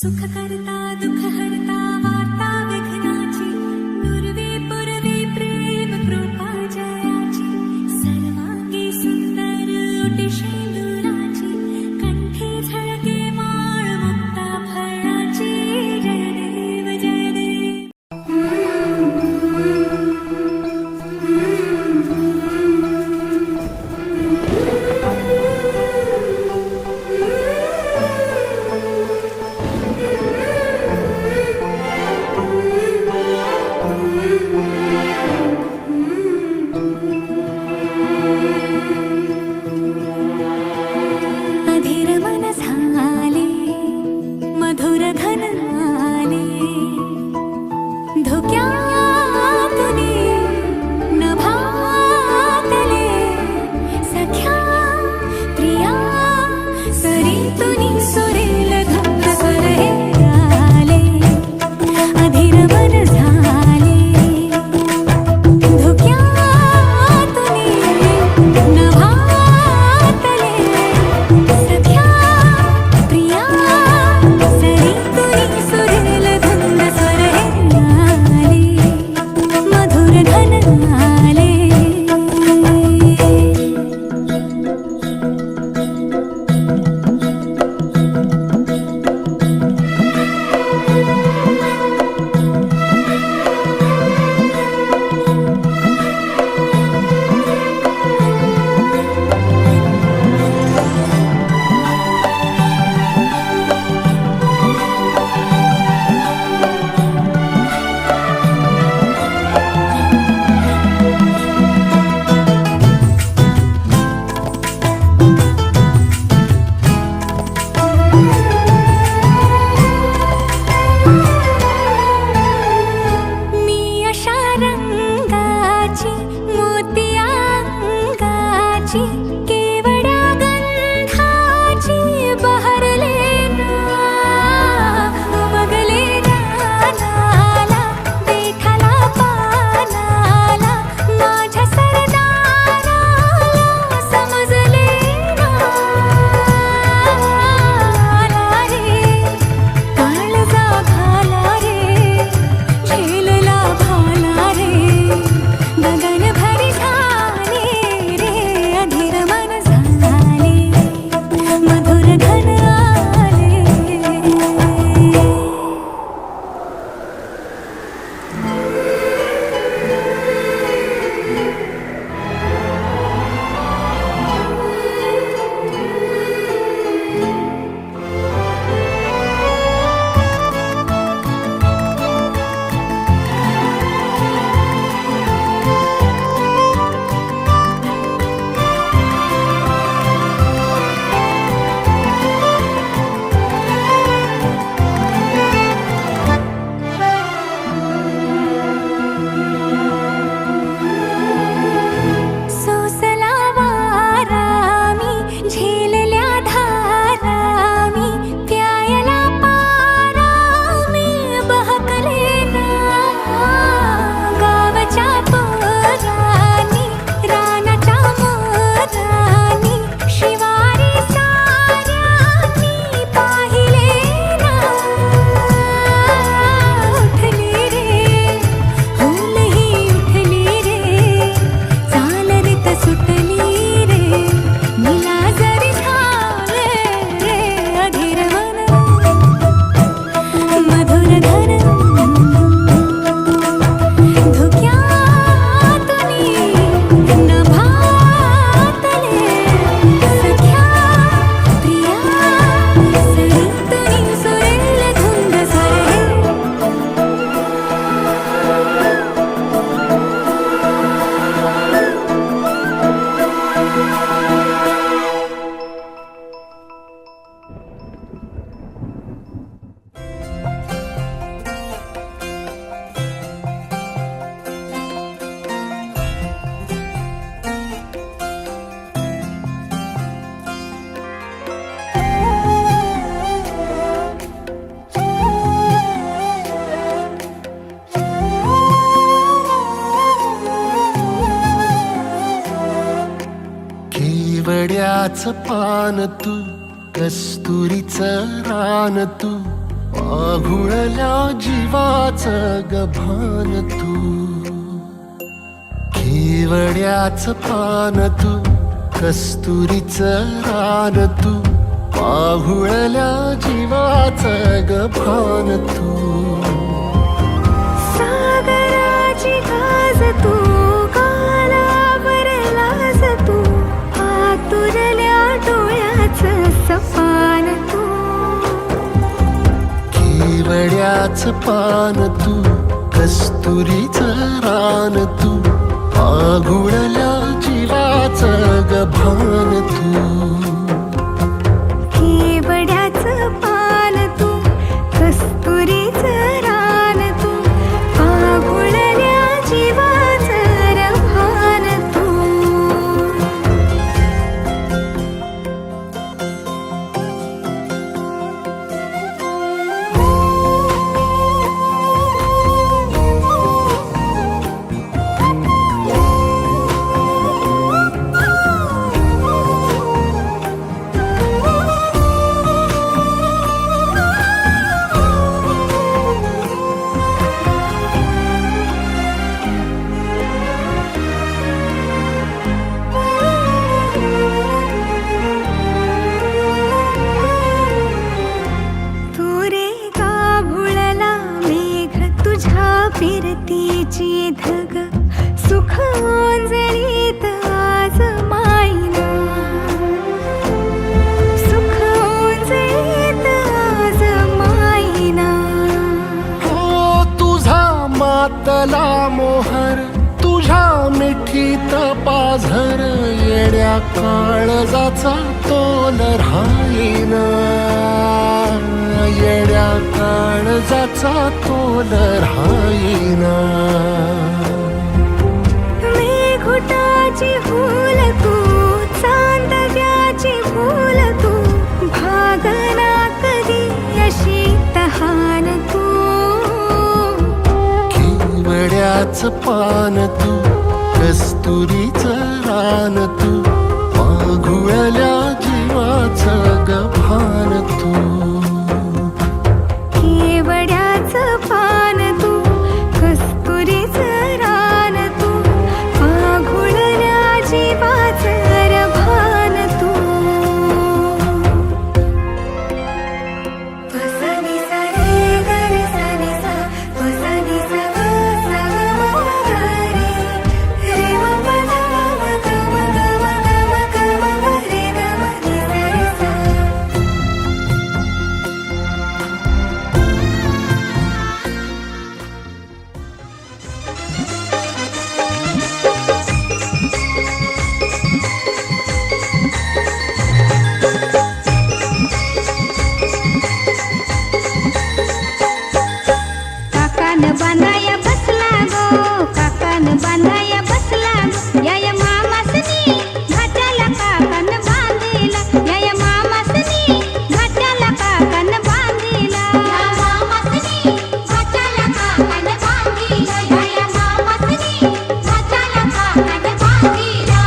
सुख करता दुख हरता वार्ता विघ्नाची नुरवी पुरवी प्रेम कृपा जयाची सर्वांगी सुंदर ओटी शेंदुराची कंठी झळके माळ मुक्ता फळाची जय देव जय देव। अधीर मन झाले मधुर घन आले धुक्यातुनी नभातले सख्या प्रिया सरीतुनी सुरेल धुंद स्वर हे आले अधीर मन झाले धुक्यातुनी नभातले सख्या प्रिया सरीतुनी सुरेल धुंद स्वर हे आले मधुर घन आले। मी अशा रंगाची मोतिया अंगाची केवड्या गंधाची बहरले ना उमगले गानाला देठाला पानाला माझ्या सरदाराला समजले ना रे काळजा घाला रे झेलला भाला रे गगन भरी झाले रे अधीर मन झाले मधुर घन आले। सोसला वारामी झेलल्या धारामी प्यायला पारामी बहकले ना गावच्या पोरानी रानाच्या मोरानी शिवारी साऱ्यांनी पाहिले ना उठली रे हुलही उठली रे चाल रे त सुटली रे मिला जरी झाले रे अधीर मन मधुर घन धुक्यातुनी नभातले सख्या प्रिया सरीतुनी सुरेल धुंद स्वर हे केवड्याचं पान तू कस्तुरीचं रान तू आघुळल्या जीवाचं गभान तू, केवड्याच पान तू, कस्तुरीचं रान तू, आघुळल्या जीवाचं गभान तू. सागराची गाज तू, गालावर लाज तू, आतुरल्या डोळ्याचं सपान तू. केवड्याच पान तू, कस्तुरीचं रान तू, आघुळल्या जीवाचं गभान तू. केवड्याचं पान तू, कस्तुरीचं रान तू, आघुळल्या जीवाचं रभान तू. फिरतीची धग सुख ओंजळीत आज मायना, सुख ओंजळीत आज मायना. हो तुझा मातला मोहर, तुझ्या मिठीत पाझर, येड्या काळजाचा तोल राहीना, येड्या काळजाचा तोल राहीना. मेघुटाची फूल तू, चांदव्याची फूल तू, भागना कधी अशी तहान तू. केवड्याच पान तू, कस्तुरीचं रान तू, आघुळल्या जीवाचं गभान तू. केवड्याचं पान तू, कस्तुरीचं रान तू, आघुळल्या जीवाचं रभान तू. सा नि सा रे ग रे सा नि सा, सा नि सा ग सा ग म ग रे, रे म प ध म ग म ग म ग म ग म ग रे ग म नि सा रे सा. काकान बांधाया बसला गो, काकान बांधाया बसला गो, या मामासनी घाटाला काकान बांधिला, या मामासनी घाटाला काकान बांधिला. मामासनी घाटाला काकान बांधिला, या मामासनी घाटाला काकान बांधिला.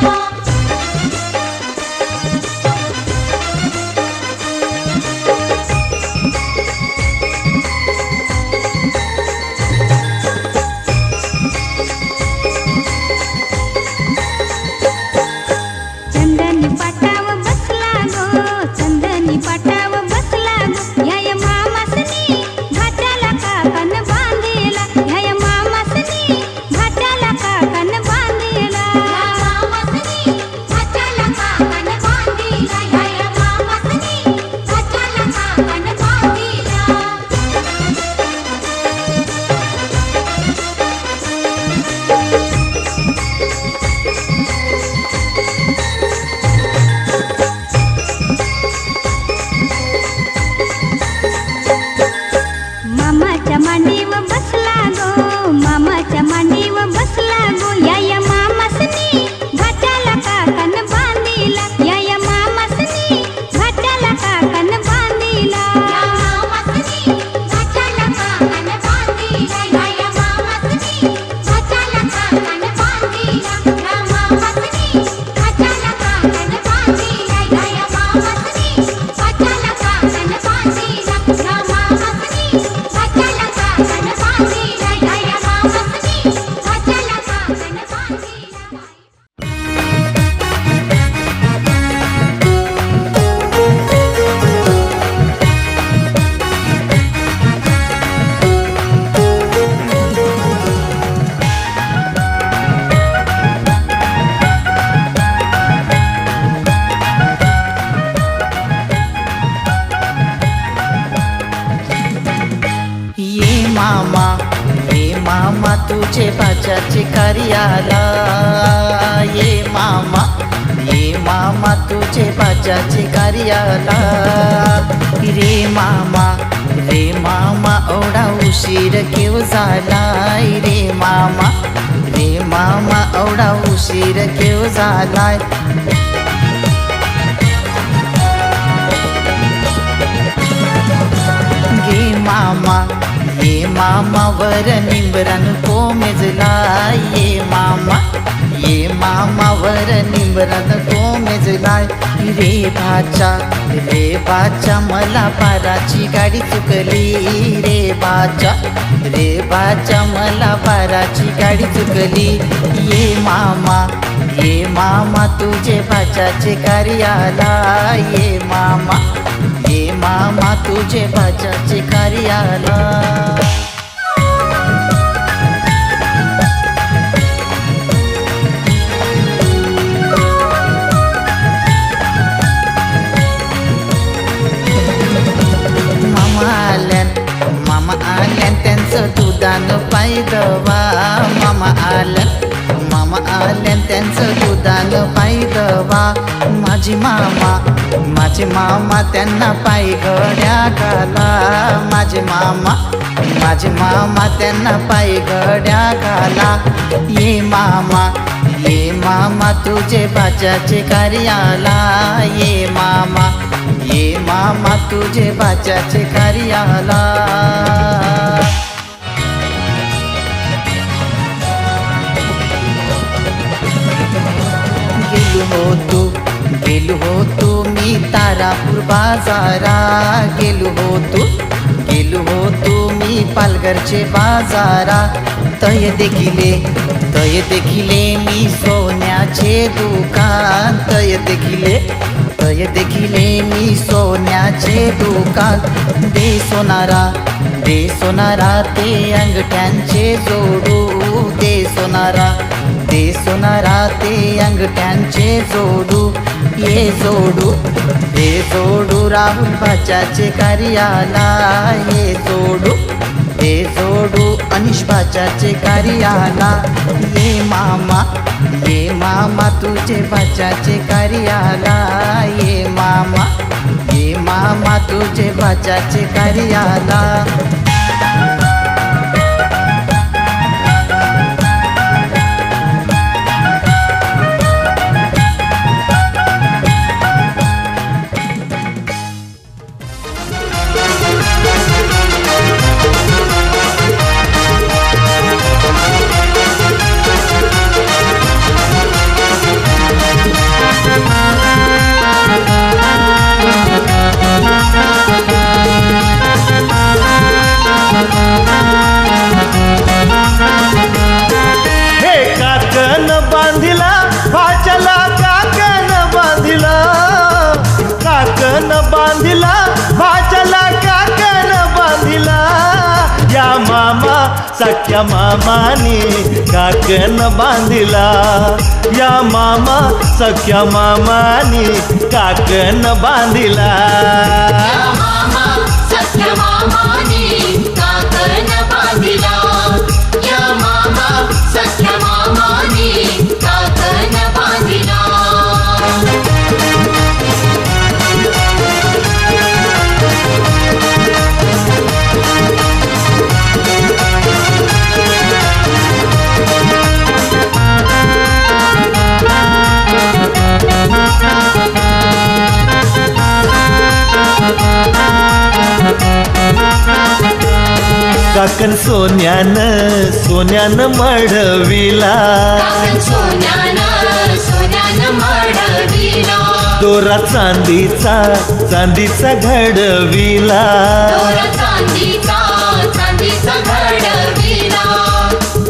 मामा तुझे बाजाचे कार्याला ये मामा तुझे बाजाचे कार्याला रे मामा एवढा उशीर केव झालाय रे मामा एवढा उशीर केव झालाय ये मामा वर निंबरान कोमेजलाय ये मामा वर निंबरान कोमेजलाय रे बाचा मला पाराची गाडी चुकली रे बाचा मला पाराची गाडी चुकली ये मामा तुझे बाचाचे कार्याला ये मामा तुझे बाजाचे कार्याला मामा आल्यान त्यांचं दुधानं पायदवा मामा आल्यान त्यांचं दुधानं पायदवा माझे मामा त्यांना पाय घड्या घाला माझे मामा त्यांना पाय घड्या घाला ये मामा तुझे बाजाचे कार्याला ये मामा तुझे बाजाचे कार्याला गेलो होतो मी तारापूर बाजारा गेलो होतो मी पालघरचे बाजारा तय देखिले मी सोन्याचे दुकान तय देखिले मी सोन्याचे दुकान दे सोनारा ते अंगठ्यांचे जोडू दे सोनारा ते अंगठ्यांचे जोडू ये जोडू राहुल बाचाचे कार्याला ये जोडू अनिश बाचाचे कार्याला ये मामा तुझे बाचाचे कार्याला ये मामा तुझे बाचाचे कार्याला सख्या मामानी काकन बांधिला या मामा सख्या मामानी काकन बांधिला या मामा सख्या मामानी काकन बांधिला या मामा सख्या मामानी काकन बांधिला काकन सोन्यानं मढविला काकन सोन्यानं मढविला दोरा चांदीचा घडविला दोरा चांदीचा घडविला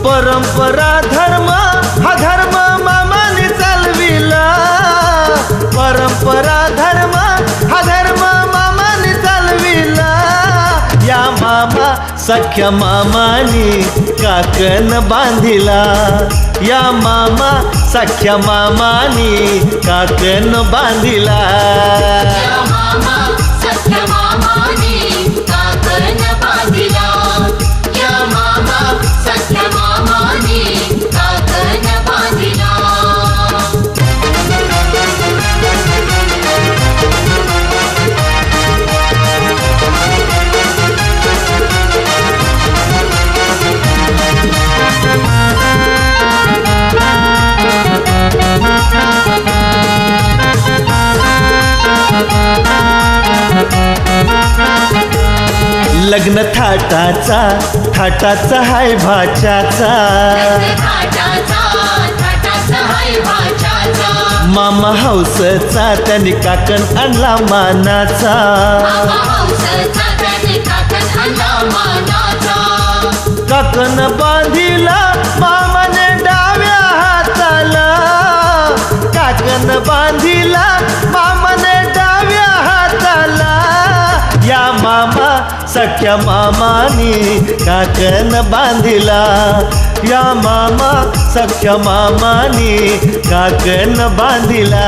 परंपरा धर्म हा धर्म मामाने चालविला परंपरा धर्म हा धर्म मामाने चालविला या मामा सख्या मामानी काकन बांधिला या मामा सख्या मामानी काकन बांधिला या मामा सख्या मामानी काकन बांधिला या लग्न थाटाचा हाय भाच्याचा मामा हौसचा त्याने काकण आणला मानाचा काकण बांधिला मामाने डाव्या हाताला काकण बांधिला मामाने डाव्या हाताला या मामा सख्या मामानी काकण बांधिला या मामा सख्या मामानी काकण बांधिला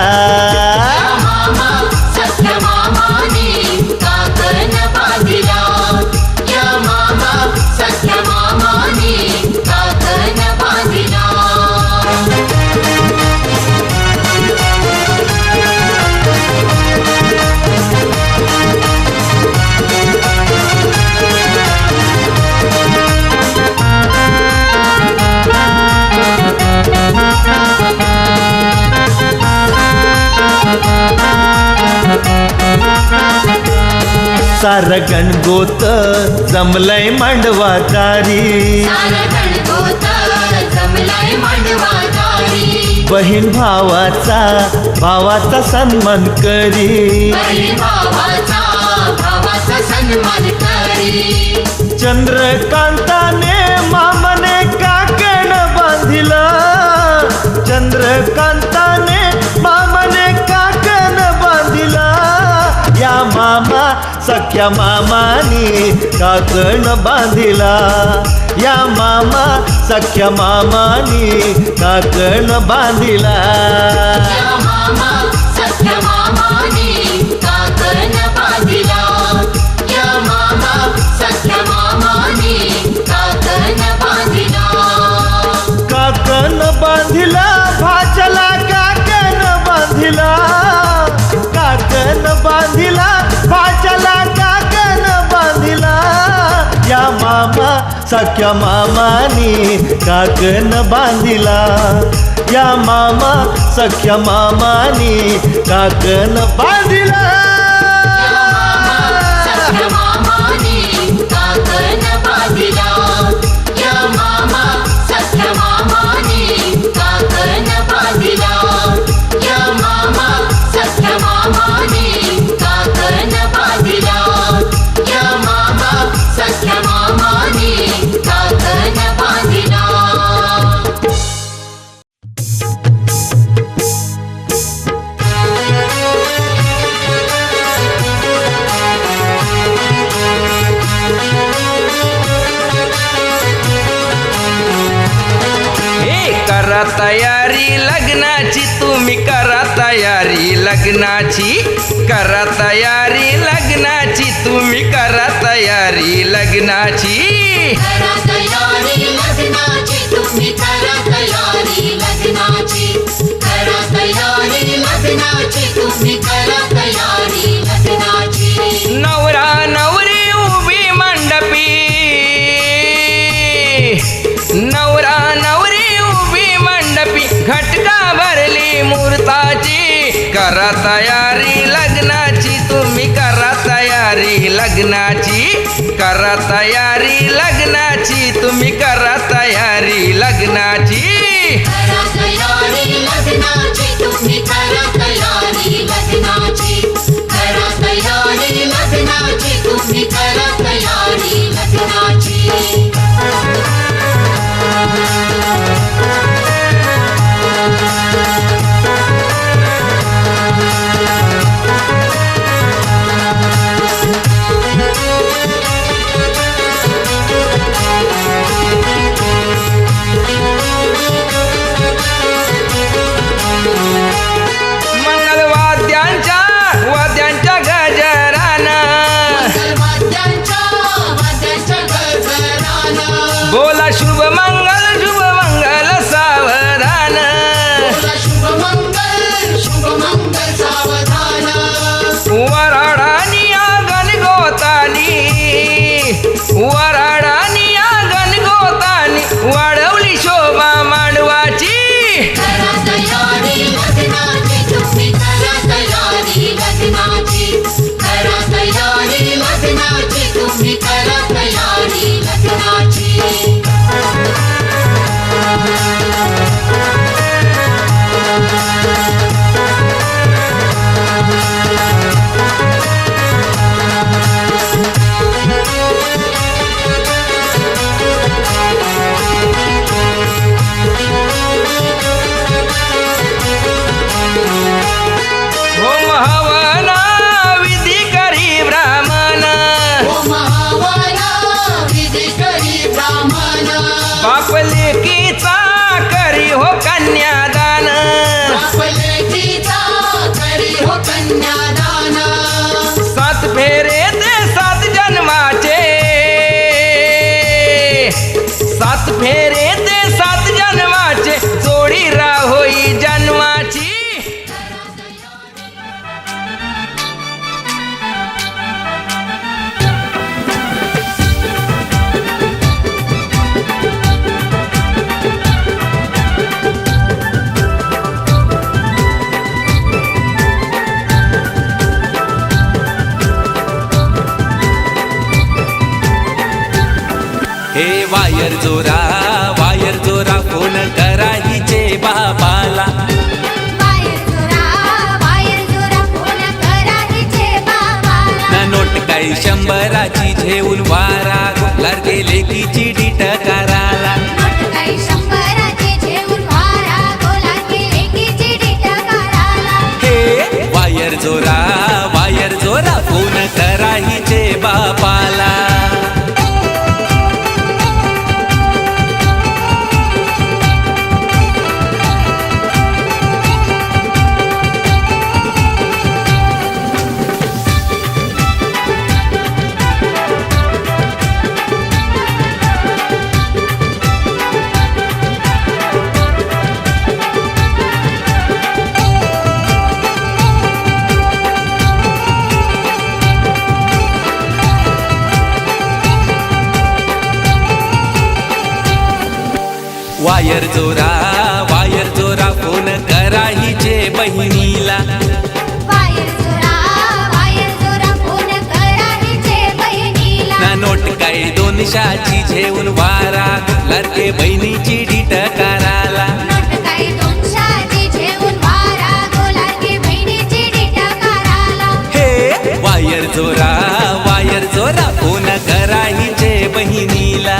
सार गणगोत जमलय मांडवादारी बहीण भावाचा सन्मान करी चंद्रकांताने मामाने काकण बांधिला चंद्रकांताने मामाने काकण बांधिला या मामा सख्या मामानी काकण बांधिला या मामा सख्या मामानी काकण बांधिला काकण बांधिला भाच्याला काकण बांधिला काकण बांधिला भाच्याला काकण बांधिला या मामा सख्या मामानी काकण बांधिला या मामा सख्या मामानी काकण बांधिला तयारी लग्नाची तुम्ही करा तयारी लग्नाची करा तयारी लग्नाची तुम्ही करा तयारी लग्नाची नवरा नवरी उभी मंडपी नवरा नवरी घटका भरली मुहूर्ताची करा तयारी लग्नाची तुम्ही करा तयारी लग्नाची करा तयारी लग्नाची तुम्ही करा तयारी लग्नाची वाद्यांच्या गजरानं बोला शुभ मंगल सावधान वराडानी आंगण गोतानी वाढवली शोभा मांडवाची तुम्ही करा बाप लेकीचा करी हो कन्यादान बापलेकीचा करी हो कन्यादान 7 फेरे ते 7 जन्माचे 7 फेरे ते 7 जन्माचे जोडी राहोई जन्माची हे वायर जोरा फोन करा हिचे बाबाला वायर जोरा फोन करा हिचे बाबाला ना नोट काही 100ची घेऊन वारा गोलार गेले किची डीट कराला नोट काही 100ची घेऊन वारा गोला गेले की चिडीट कराला हे वायर जोरा फोन करा हिचे बाबाला वायर जोरा फोन करा हिचे बहिणीला वायर जोरा फोन करा हिचे बहिणीला ना नोट काही 200ची घेऊन वारा लडके बहिणीची डीट कराला नोट काही 200ची घेऊन वारा गोला की बहिणीची डीट कराला हे वायर जोरा फोन करा हिचे बहिणीला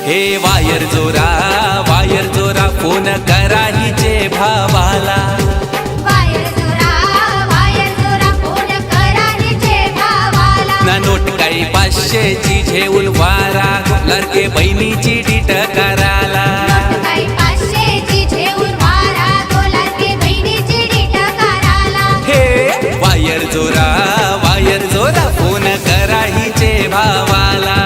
हे वायर जोरा फोन करा हिचे भावाला वायर जोरा फोन करा हिचे भावाला ना नोट काही 500ची घेऊन वारा लडके बहिणीची डीट कराला नोट काही 500ची घेऊन वारा गोला की बहिणीची डीट कराला हे वायर जोरा फोन करा हिचे भावाला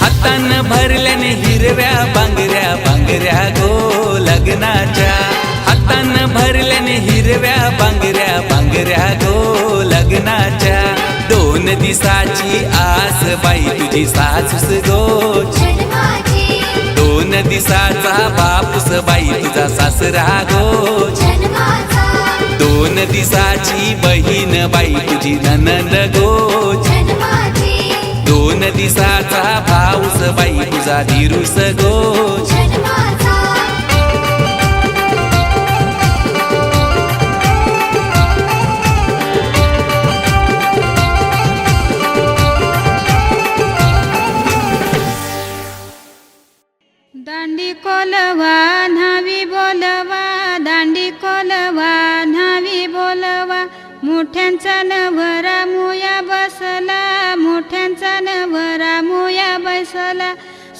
हातान भरल्याने हिरव्या बांगऱ्या गो लग्नाच्या हातान भरल्याने हिरव्या बांगऱ्या गो लग्नाच्या 2 दिवसाची आस बाई तुझी सासूस गो जन्माची 2 दिवसाचा बापूस बाई तुझा सासरा गो जन्माचा 2 दिवसाची बहीण बाई तुझी ननंद गो जन्माची 2 दिवसाचा भाऊस बाई तुझा धीरूस गो जन्माचा दांडी कोलवा न्हावी बोलवा दांडी कोलवा न्हावी बोलवा मोठ्यांचा नवरा मुया बसला मोठ्यांचा नवरा मुया बसला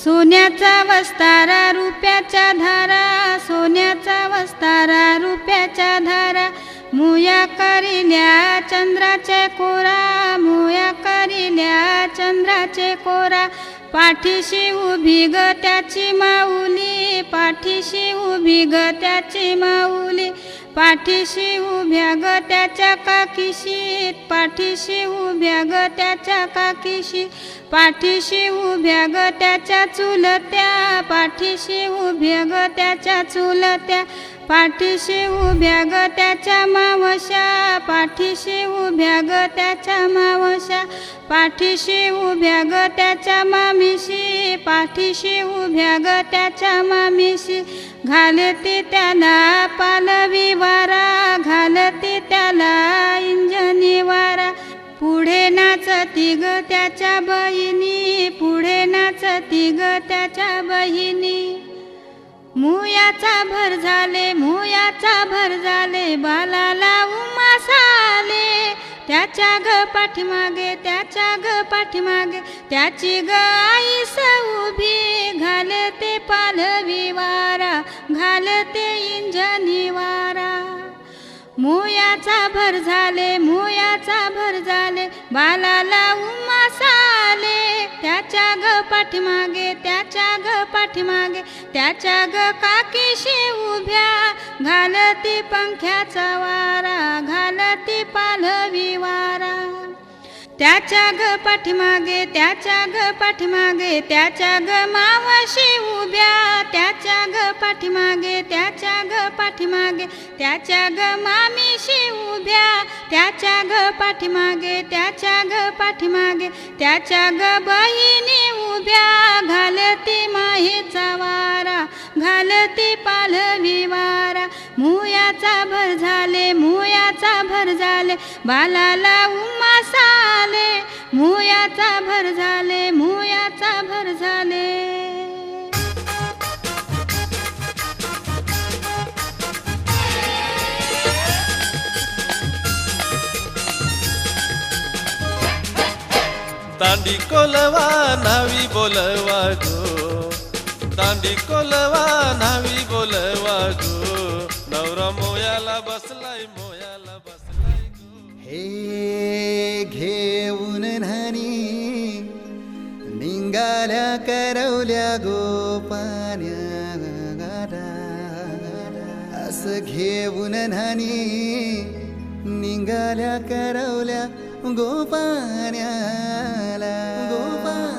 सोन्याचा वस्तारा रुपयाच्या धारा सोन्याचा वस्तारा रुपयाच्या धारा मुया करिल्या चंद्राचे कोरा मुया करिल्या चंद्राचे कोरा पाठीशी उभी ग त्याची माऊली पाठीशी उभी ग त्याची माऊली पाठीशी उभ्या ग त्याच्या काकीशी, पाठीशी उभ्या ग त्याच्या काकीशी, पाठीशी उभ्या ग त्याच्या चुलत्या, पाठीशी उभ्या ग त्याच्या चुलत्या, पाठीशी उभ्या ग त्याच्या मावश्या, पाठीशी उभ्या ग त्याच्या मावश्या, पाठीशी उभ्या ग त्याच्या मामीशी, पाठीशी उभ्या ग त्याच्या मामीशी, घालती त्याला पालवी वारा, घालती त्याला इंजनी वारा, पुढे नाचती ग त्याच्या बहिणी, पुढे नाचती ग त्याच्या बहिणी. मुयाचा भर झाले, मुयाचा भर झाले, बालाला उमास आले, त्याच्या ग पाठीमागे, त्याच्या ग पाठीमागे, त्याची ग आईस उभी, घालते पालवी वारा, घालते इंजनी वारा. मुयाचा भर झाले, मुयाचा भर झाले, बालाला उमास आले, त्याच्या ग पाठीमागे, त्याच्या ग पाठीमागे, त्याच्या ग काकीशी उभ्या, घालती पंख्याचा वारा, घालती पालवी वारा. त्याच्या ग पाठीमागे, त्याच्या ग पाठीमागे, त्याच्या ग मावशी उभ्या, त्याच्या ग पाठीमागे, त्याच्या ग पाठीमागे, त्याच्या ग मामीशी उभ्या, त्याच्या ग पाठीमागे, त्याच्या ग पाठीमागे, त्याच्या ग बहिणी उभ्या, घालती माहीचा वारा, घालती पालवी वारा. मुयाचा भर झाले, मुयाचा भर झाले, बालाला उमास आले, मुयाचा भर झाले, मुयाचा भर झाले. दांडी कोलवा नावी बोलवा गो, दांडी कोलवा नावी बोलवा गो, नवरा मोयाला बसलाय, मोयाला बसलाय गो. हे घेऊन न्हाणी निंगाल्या करवल्या गोपान्या, असं घेऊन न्हाणी निंगाल्या करवल्या गोपान्याला, गोपान्याला.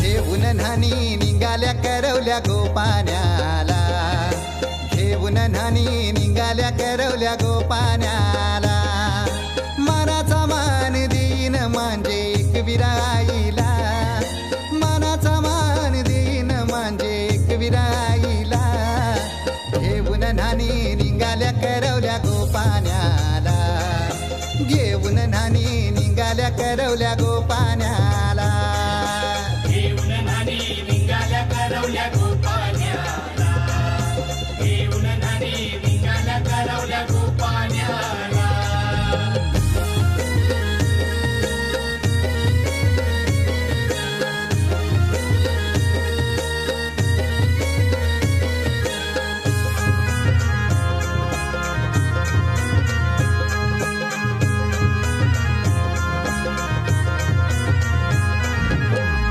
घेऊन न्हाणी निघाल्या करवल्या गोपान्याला, घेऊन न्हाणी निघाल्या करवल्या गोपान्याला. मनाचा मान देईन म्हणजे एक विराईला, मनाचा मान देईन म्हणजे एक विराईला. घेऊन न्हाणी निघाल्या करवल्या गोपान्याला, घेऊन न्हाणी निघाल्या करवल्या गोपान्याला. घेऊन न्हाणी निघाल्या करवल्या गोपान्याला, घेऊन न्हाणी निघाल्या करवल्या गोपान्याला.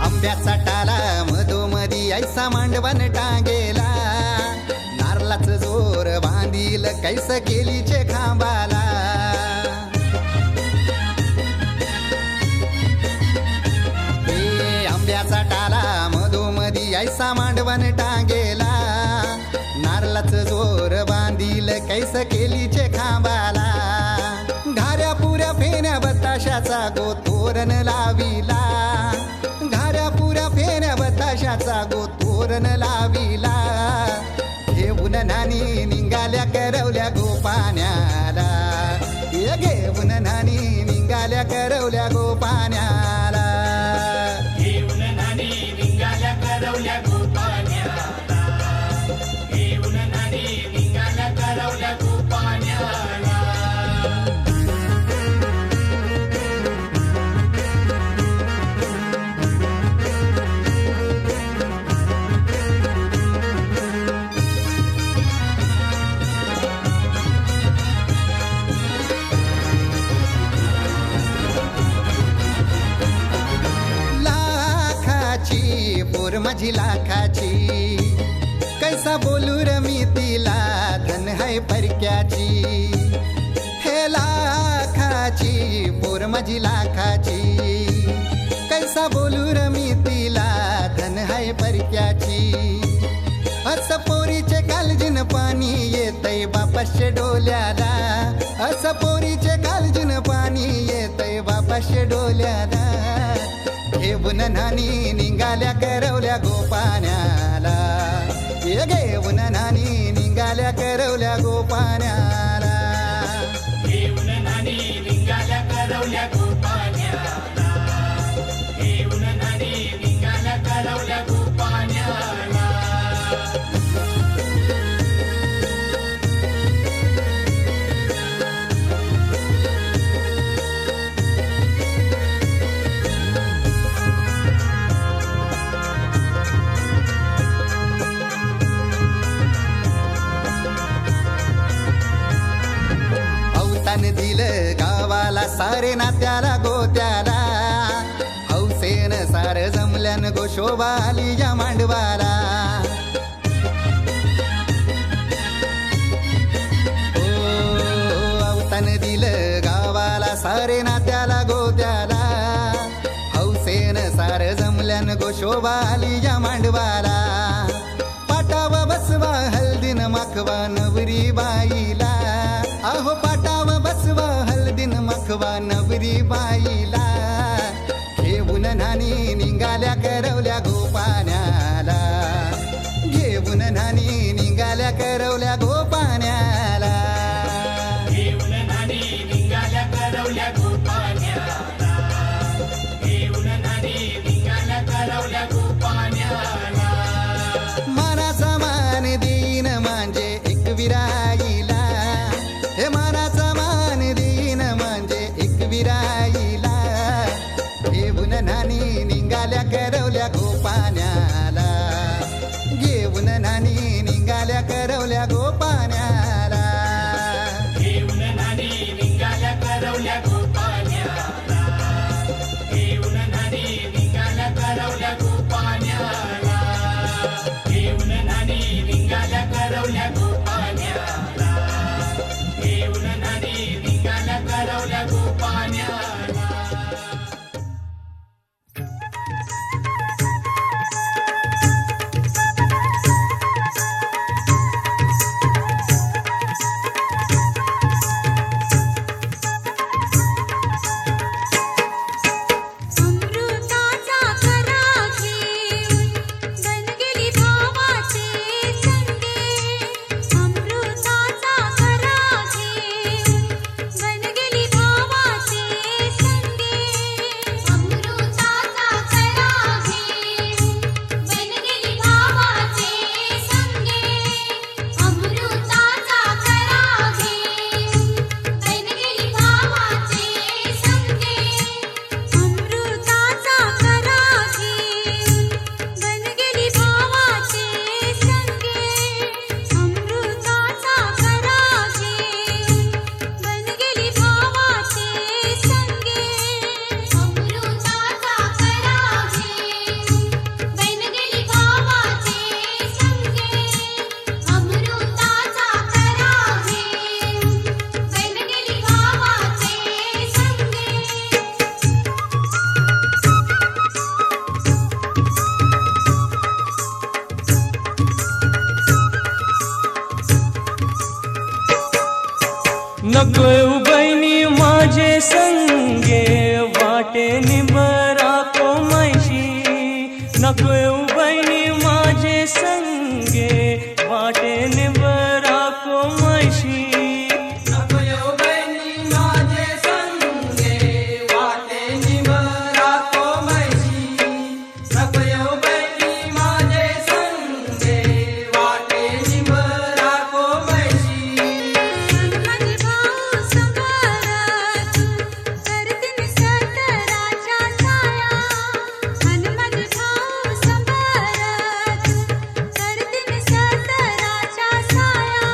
आंब्याचा टाला मधोमधी ऐसा मांडवण टांगेला, नारळाच जोर बांधील कैस केलीचे खांबाला. हे आंब्याचा टाला मधोमधी ऐसा मांडवण टांगेला, नारळाच जोर बांधील कैस केलीचे खांबाला. घाऱ्या पुऱ्या फेण्या बताशाचा गोतोरण लाविला, घाऱ्या पुऱ्या फेण्या बताशाचा गोतोरण लाविला. घेऊन न्हाणी निघाल्या करवल्या गोपान्याला, घेऊन न्हाणी निघाल्या करवल्या गोपान्याला. घेऊन न्हाणी निघाल्या करवल्या गोपान्याला, घेऊन न्हाणी निघाल्या करवल्या गोपान्याला. माझी लाखाची कैसा बोलू र मी तिला धन है परक्याची हे लाखाची पोर माझी लाखाची कैसा बोलू र मी तिला धन है परक्याची असं पोरीचे कालजीन पाणी येतय बापाशे डोल्याला असं पोरीचे कालजीन पाणी येतय बापाशे डोल्याला घेऊन नानी निघाल्या करवल्या गोपाण्याला ये घेऊन नानी निघाल्या करवल्या गोपाण्याला घेऊन नानी निघाल्या करवल्या गोपाण्याला घेऊन नानी निघाल्या करवल्या गोपाण्याला दिलं गावाला सारे नात्याला गोत्याला हौसेन सार जमल्यान गोशोबा आली या मांडवाला अवतान दिलं गावाला सारे नात्याला गोत्याला हौसेन सार जमल्यान गोशोबा आली या मांडवाला पाटावा बसवा हल्दीन माखवा नवरी बाईला अहो पाटावा बसवा हल्दीन मखवा नवरी बाईला घेऊन नानी निघाल्या करवल्या गोपाण्याला घेऊन नानी निघाल्या करवल्या गोपाण्याला घेऊन नानी निघाल्या करवल्या गोपाण्याला घेऊन नानी निघाल्या करवल्या गोपाण्याला मानाचा मान देईन म्हणजे एक विराईला हे मानाचा मान देईन म्हणजे एक विराईला घेऊन नानी निघाल्या करवल्या गोपाण्याला घेऊन नानी निघाल्या करवल्या गोपाण्याला घेऊन नानी निघाल्या करवल्या गोपाण्याला घेऊन नानी निघाल्या करवल्या गोपाण्याला घेऊन नानी निघाल्या करवल्या गोपाण्याला घेऊन नानी निघाल्या करवल्या गोपाण्याला अमृताचा खरा घेऊन बनगेली भावाचे संगे अमृताचा खरा घेऊन बनगेली भावाचे संगे अमृताचा खरा घेऊन बनगेली भावाचे संगे अमृताचा खरा घेऊन बनगेली भावाचे संगे अमृताचा खरा घेऊन बनगेली भावाचे संगे अमृताचा खरा घेऊन बनगेली भावाचे संगे अमृताचा खरा घेऊन बनगेली भावाचे संगे अमृताचा खरा घेऊन बनगेली नको येऊ बहिणी माझे संगे वाटे निबरा कोमायशी नको येऊ बहिणी माझे संगे वाटे निबरा कोमायशी नको येऊ बहिणी माझे संगे वाटे निबरा कोमायशी नको येऊ बहिणी माझे संगे वाटे निबरा कोमायशी माझे भाऊ संभारात करतीन सतराच्या साया आणि माझे भाऊ संभारात करतीन सतराच्या साया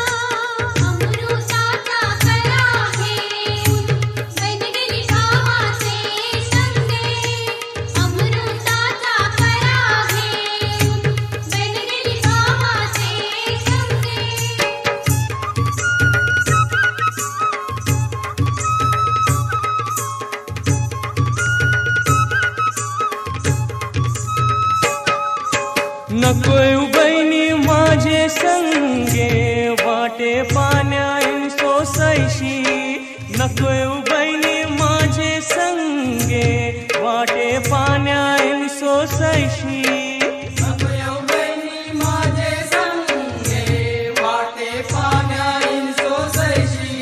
वाटे पाण्यान सोसैशी नको येऊ बहिणी माझे संगे वाटे पाण्यान सोसैशी नको येऊ बहिणी माझे संगे वाटे पाण्याइन सोसैशी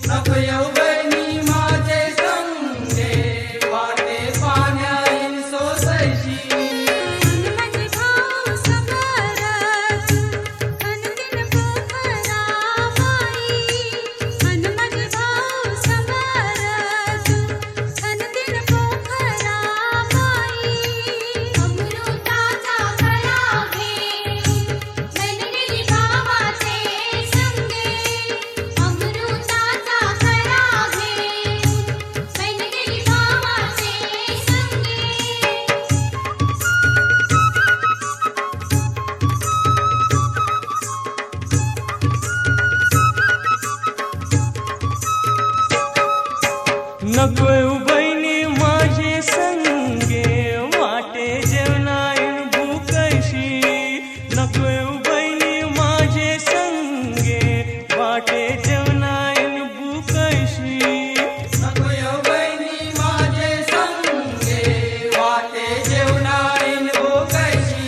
नको येऊ बहिणी माझे संगे वाटे पाण्याइन सोसैशी माझे भाऊ समरस अनदिन पोखरा माई अन माझे भाऊ समरस अनदिन पोखरा माई अमृताचा खरा घे बनलेली भावाचे संगे अमृताचा खरा घे बनलेली भावाचे संगे नको येऊ बहिणी माझे संगे वाटे जेवणाईन भूकैशी नको येऊ बहिणी माझे संगे वाटे जेवणाईन भूकैशी नको येऊ बहिणी माझे संगे वाटे जेवणाईन भोकैशी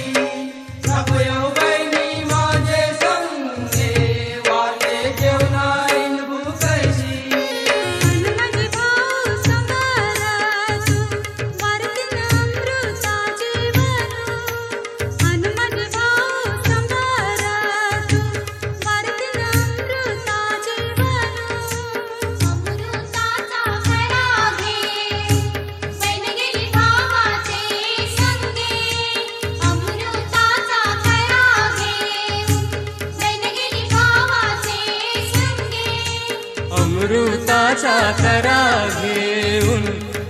नको येऊ बहिणी माझे संगे वाटे जेवणाईन भोकैशी अन माझे भाऊ समरस वारतीन अमृता जीवन अन माझे भाऊ समरस वारतीन अमृता जीवन अमृताचा खरा घे बनलेली भावाचे संगे अमृताचा खरा घे बनलेली भावाचे संगे अमृताचा करा घेऊन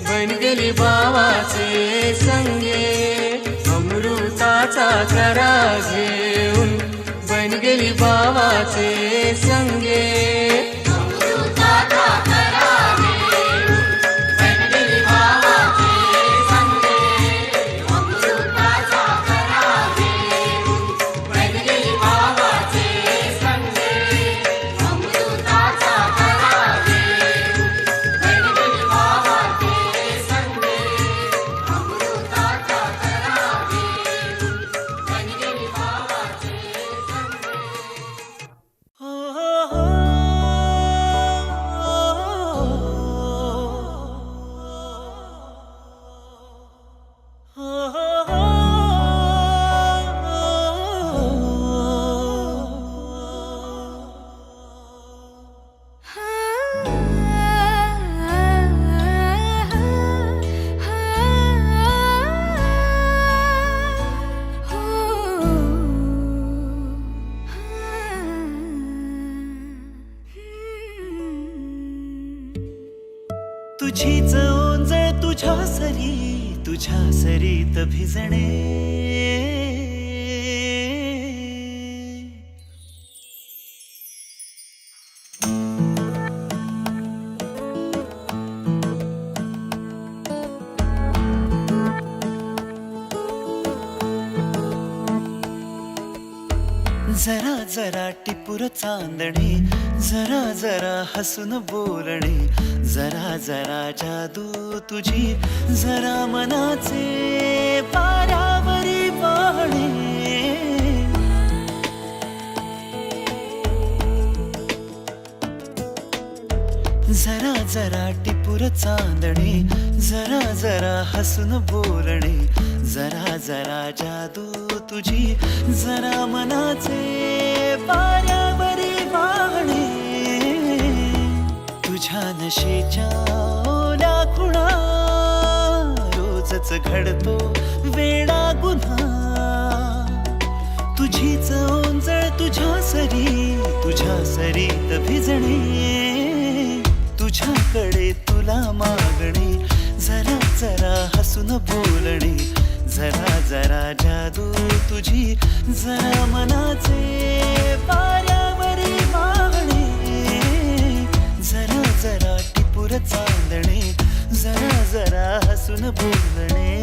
बन गेली भावाचे संगे अमृताचा करा घेऊन बन गेली भावाचे संगे अमृताचा खरा घे बनलेली भावाचे संगे अमृताचा खरा घे बनलेली भावाचे संगे अमृताचा खरा घे बनलेली भावाचे संगे अमृताचा खरा घे बनलेली भावाचे तुझीच ओंजळ तुझ्या सरीत भिजणे जरा जरा टिपूर चांदणे जरा जरा हसून बोलणे जरा जरा जादू तुझी जरा मनाचे पारावरी वाहणे जरा जरा टिपूर चांदणे जरा जरा हसून बोलणे जरा जरा जादू तुझी जरा मनाचे पारावरी वाहणे तुझ्या नशेच्या ओल्या खुणा रोजच घडतो वेडा गुन्हा तुझीच ओंजळ तुझ्या सरीत भिजणे तुझ्याकडे तुला मागणे जरा जरा हसून बोलणे जरा जरा जादू तुझी जरा मनाचे पारावरी वाहणे जरा जरा टिपूर चांदणे जरा जरा हसून बोलणे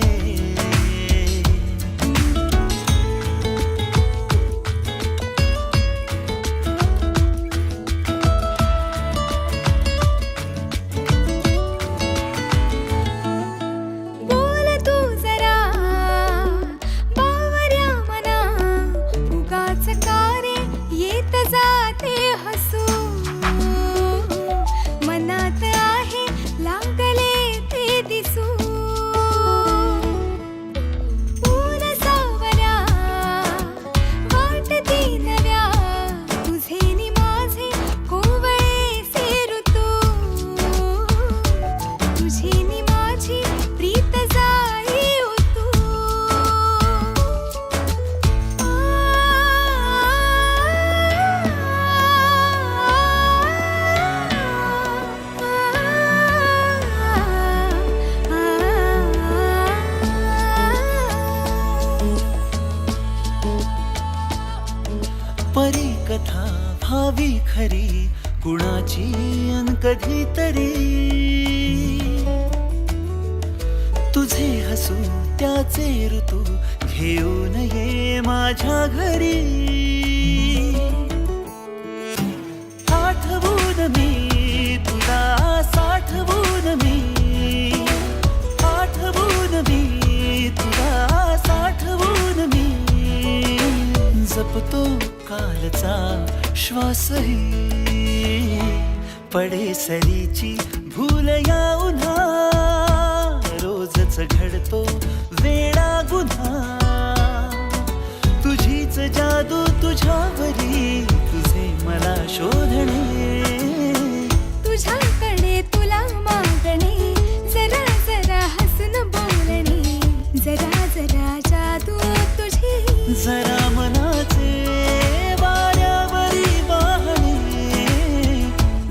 व्हावी खरी कुणाची अन कधीतरी तुझे हसू त्याचे ऋतू घेऊन ये माझ्या घरी आठवून मी तुला साठवून मी आठवून मी तुला साठवून मी जपतो कालचा श्वासही पडे सरीची भूल या उन्हा रोजच घडतो वेडा गुन्हा तुझीच जादू तुझ्यावरी तुझे मला शोधणे तुझ्याकडे तुला मागणे जरा जरा हसून बोलणे जरा जरा जादू तुझी जरा मनाचे वाऱ्यावरी वाहणे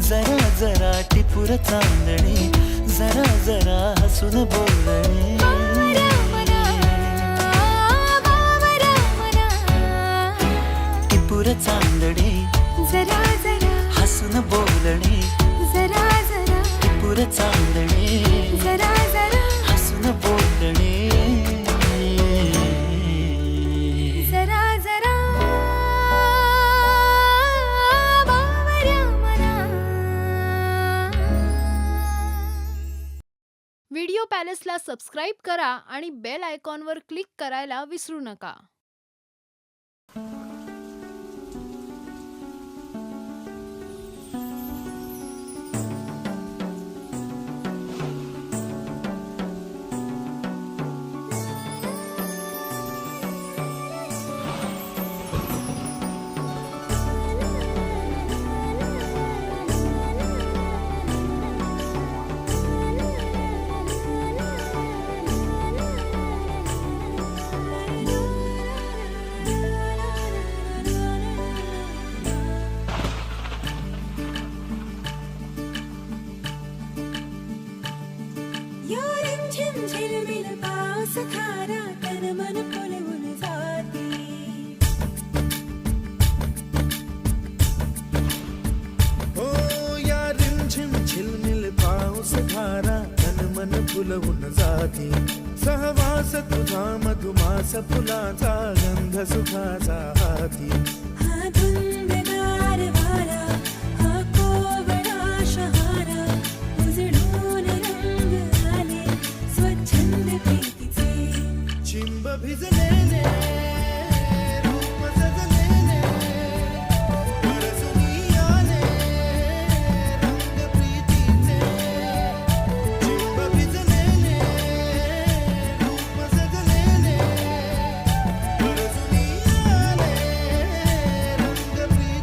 जरा जरा टिपूर चांदणे जरा जरा हसून बोलणे टिपूर चांदणे जरा जरा हसून बोलणे जरा जरा टिपूर चांदणे जरा जरा हसून बोलणे जरा जरा बावऱ्या मना. व्हिडिओ पॅलेसला सबस्क्राईब करा आणि बेल आयकॉनवर क्लिक करायला विसरू नका. यो रिमझिम झिलमिल पाऊस खारा तन मन फुलवून जाते हो या रिमझिम झिलमिल पाऊस धारा तन मन फुलवून जाते सहवास तुझा मधुमास फुलाचा गंध सुखाचा हाती हा धुंदगार वारा हा कोवळा शहारा उजळून रंग आले स्वच्छंद प्रीतीचे चिंब भिजलेले रूप सजलेले परसुनी आले रंग प्रीतीचे चिंब भिजलेले रूप सजलेले परसुनी आले रंग प्रीतीचे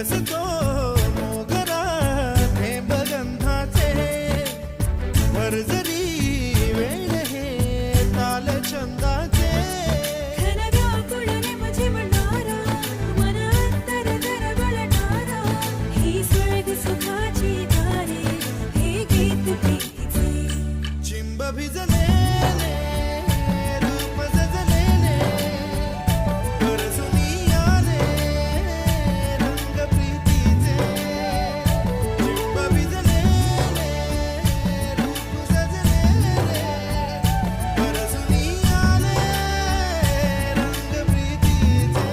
बरसतो मोगरा थेंब गंधाचे भरजरी वेळ हे ताल छंदाचे घनव्याकुळने माझे म्हणणारा मन अंतर दरवळणारा ही स्वर्ग सुखाची दारे हे गीत प्रीतीचे चिंब भिजलेले रूप सजलेले परसुनी आले रंग प्रीतीचे चिंब भिजलेले रूप सजलेले परसुनी आले रंग प्रीतीचे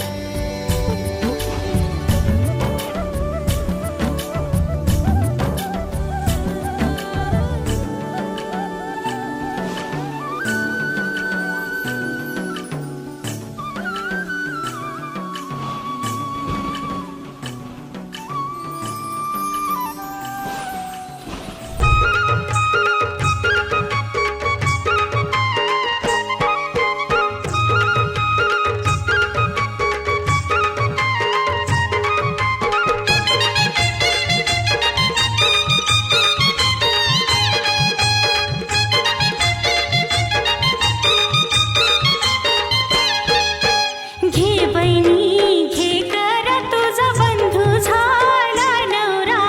घे बहिणी घे कर तुझा बंधू झाला नवरा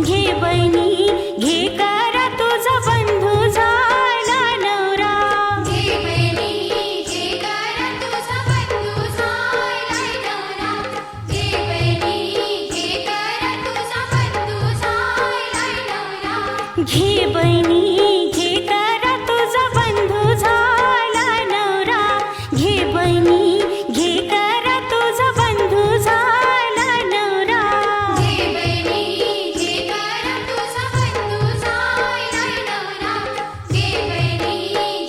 घे बहिणी घे कर तुझा बंधू झाला नवरा घे बहिणी घे कर तुझा बंधू झाला नवरा घे बहिणी घे कर तुझा बंधू झाला नवरा घे बहिणी घे कर तुझा बंधू झाला नवरा घे बहिणी घे कर तुझा बंधू झाला नवरा घे बहिणी घे कर तुझा बंधू झाला नवरा घे बहिणी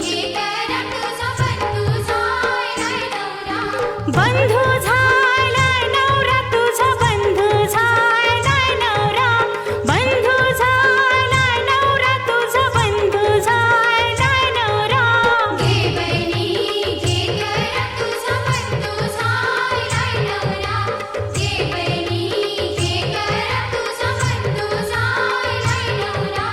घे कर तुझा बंधू झाला नवरा बंधू झाला नवरा तुझा बंधू झाला नवरा बंधू झाला नवरा तुझा बंधू झाला नवरा घे बहिणी घे कर तुझा बंधू झाला नवरा घे बहिणी घे कर तुझा बंधू झाला नवरा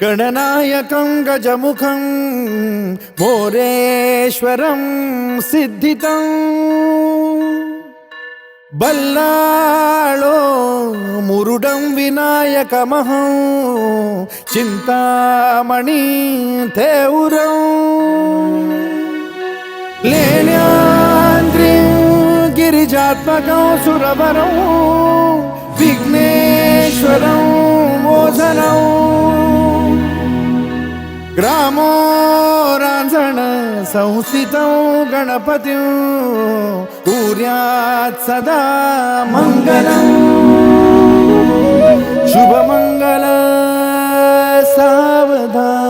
गणनायकं गजमुखं मोरेश्वरं सिद्धितं बल्लाळो मुरुडं विनायकमहं चिन्तामणि थेउरं लेण्याद्रिं गिरिजात्मकं सुरवरं विघ्नेश्वरं मोचनं ग्रामो रांजण संस्थितं गणपतिं कुर्यात् सदा मङ्गलम् शुभमङ्गल सावधान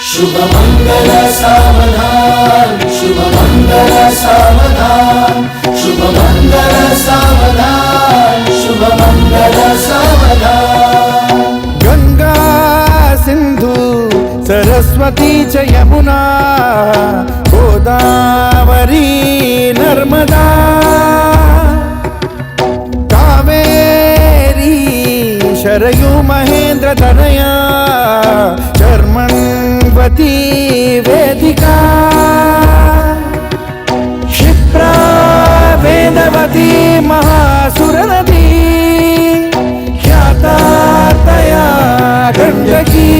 शुभमङ्गल सावधान शुभमङ्गल सावधान शुभमङ्गल सावधान शुभमङ्गल सावधान गंगा सिंधु सरस्वती च यमुना गोदावरी नर्मदा कावेरी शरयू महेंद्र तनया कर्मण्वती वेदिका क्षिप्रा वेदवती महासुरनदी ख्याता तया गण्डकी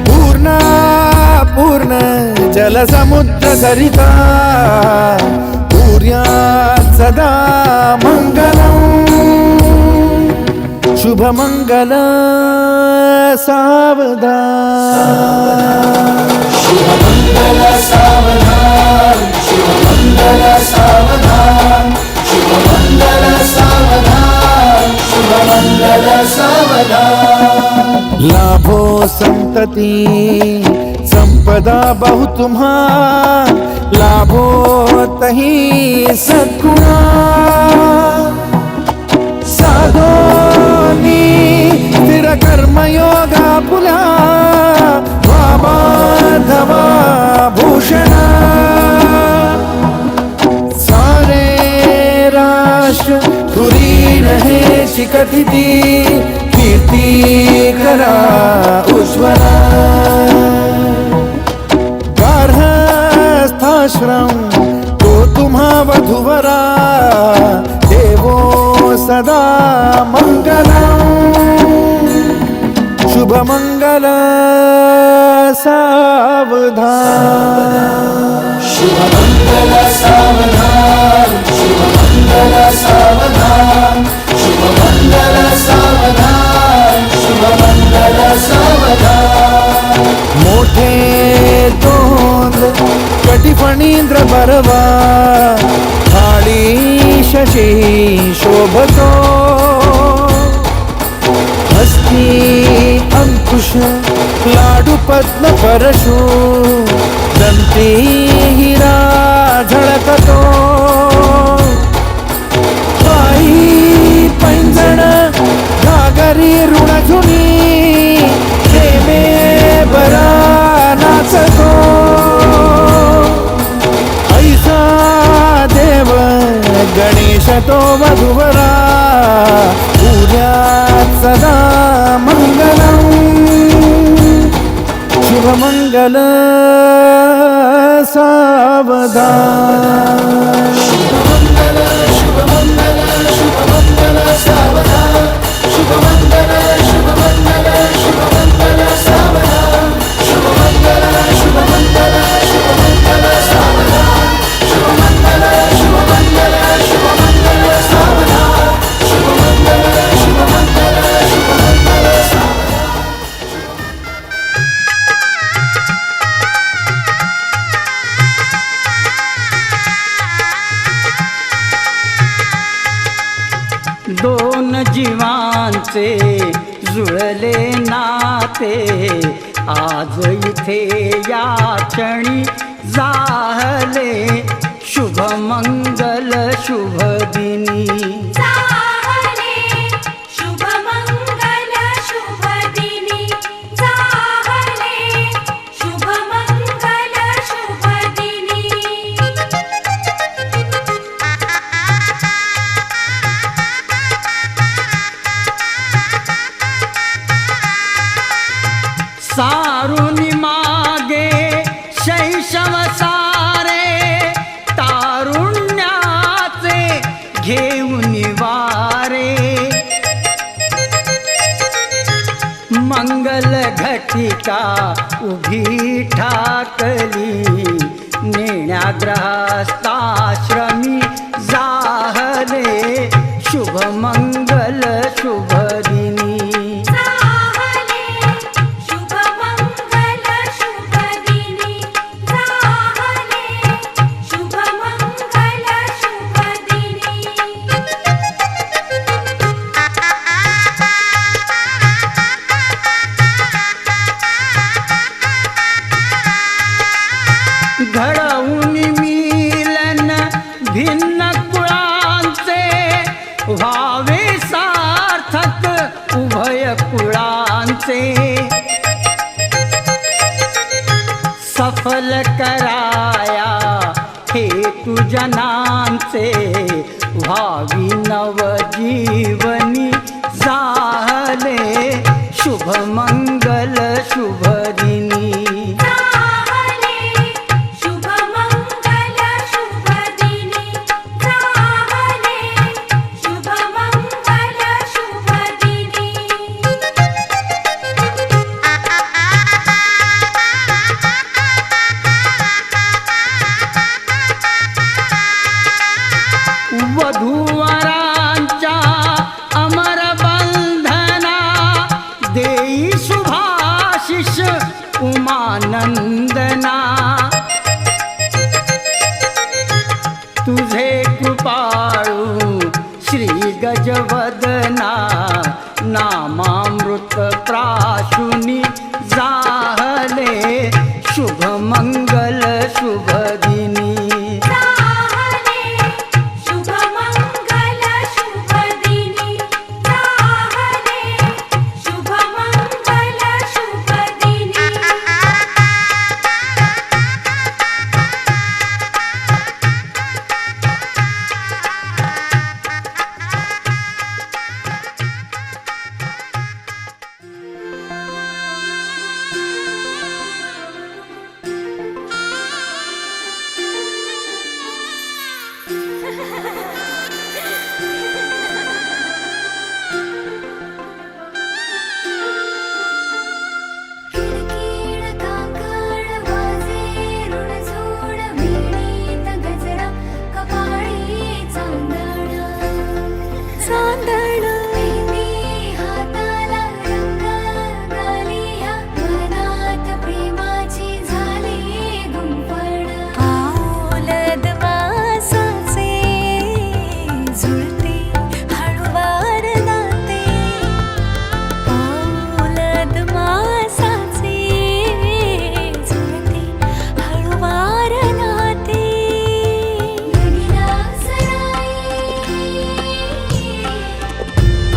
पूर्णा पूर्ण जलसमुद्र सरिता कुर्यात् सदा मङ्गलम् शुभमङ्गल सावधान शुभमङ्गल सावधान शुभमङ्गल सावधान शुभमङ्गल सावधान शुभमङ्गल सावधान लाभो संतति संपदा बहु तुम्हा लाभो तही सद्गुणा साधोनी स्थिर कर्मयोगा पुला माधवा भूषण सारे राष्ट्र तुरी रहे शिकथिती कीर्ती करा उज्ज्वला गार्हस्थाश्रम तो तुम्हा वधुवरा देवो सदा मङ्गलम् शुभमङ्गल सावधान शुभमङ्गल सावधान शुभमङ्गल सावधान शुभमङ्गल सावधान शुभमङ्गल सावधान मोठे तोंड कटिफणींद्र बरवा थाळी शशी शोभतो हस्ती अंकुश लाडू पद्म परशु दंती हिरा झळकतो पायी पैंजण घागरी ऋणझुनी प्रेमे बरा नाचतो ऐसा देव गणेश तो वधुवरा पूज्यात् सदा मङ्गलम् शुभमङ्गल सावधान शुभमङ्गल शुभमङ्गल शुभमङ्गल सावधान शुभमङ्गल शुभमङ्गल शुभमङ्गल सावधान शुभमङ्गल शुभमङ्गल शुभमङ्गल सावधान शुभमङ्गल शुभमङ्गल शुभमङ्गल सावधान शुभमङ्गल शुभमङ्गल शुभमङ्गल सावधान दोन जीवांचे जुळले नाते आज इथे या क्षणी जाहले शुभमंगल शुभ दिनी जाहले शुभमंगल शुभ दिनी जाहले घेऊन वारे मंगल घटिका उभी ठाकली नेण्याग्रहस्थाश्रमी जाहले शुभ मंगल शुभ दिनी जाहले शुभ मंगल शुभ दिनी जाहले शुभ मंगल शुभ दिनी घडवून मिलन भिन्न कुळांचे व्हावे सार्थक उभय कुळांचे सफल कराया हेतु जनांचे व्हावी नवजीवनी जाहले शुभ मंगल शुभ दिनी जाहले शुभ मंगल शुभ दिनी जाहले शुभ मंगल शुभ दिनी वधूवरांच्या अमर बंधना देई शुभाशिष उमानंदना तुझे कृपाळू श्री गजवदना नामामृत प्राशुनी जाहले शुभ मंगल शुभ दिनी जाहले शुभ मंगल शुभ दिनी जाहले शुभ मंगल शुभ दिनी किडकिड काकड वाजे ऋणझोड भिडीत गजरा कपाळी चांदण चांदण मेहंदी हाताला रंग गालिया मनात प्रेमाची झाली गुंफण पाऊलद वासाचे जुळते हळुवार नाते पाऊलद मासाचे जुळते हळुवार नाते लगीना सराई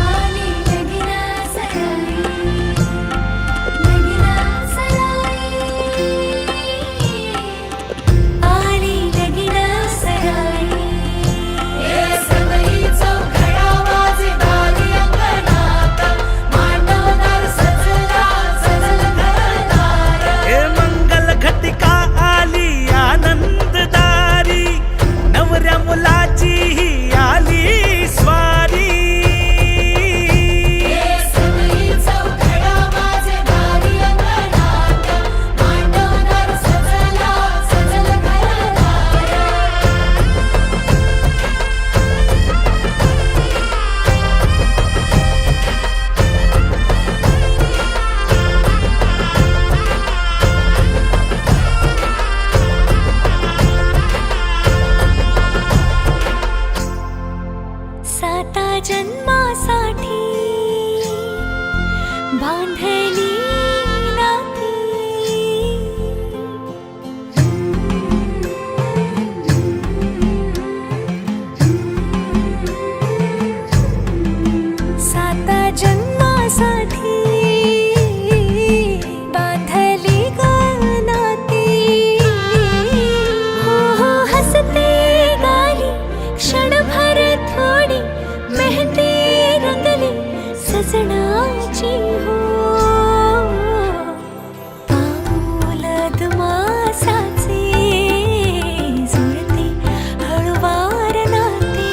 आली लगीना सराई लगीना सराई आली लगीना सराई हे सगळी चौघडा वाजे भारी अंगणात मांडवदार सजला सजल घरदार हे मंगल घटिका आली आनंददारी नवऱ्या मुलाची ही आली स्वारी हे सगळी चौघडा वाजे भारी अंगणात मांडवदार सजला सजल घरदार साता जन्मासाठी बांधली नाती साता जन्मासाठी बांधली नाती हो हो हसते गाली क्षणभर थोडी मेहंदी रंगली सजनाची हो पाऊलद मासाचे जुळते हळुवार नाते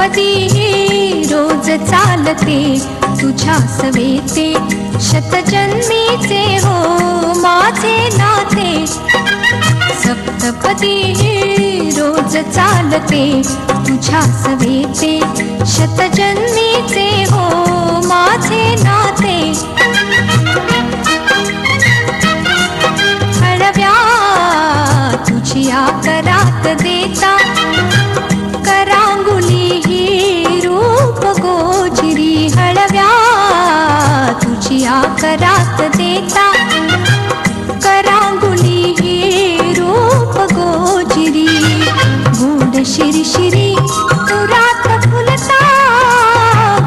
सप्तपदी रोज चालते तुझ्या सवेते शतजन्मीचे हो माझे नाते सप्तपदी रोज चालते तुझ्या सवेते शतजन्मीचे हो माझे नाते हळव्या तुझी आकरात देता करांगुली ही रूप गोजिरी हळव्या तुझी आकरात देता करांगुली ही रूप गोजिरी गोड शिरशिरी तुरात फुलता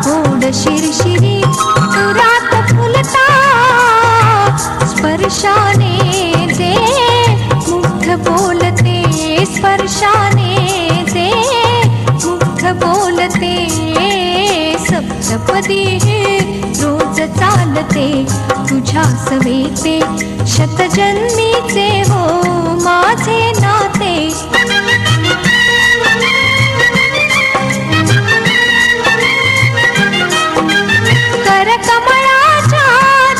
गोड शिरशिरी तुरात फुलता स्पर्शाने जे मुग्ध बोलते स्पर्शाने जे मुग्ध बोलते सप्तपदी रोज चालते तुझ्या सवेते शतजन्मीचे हो माझे नाते करकमळाच्या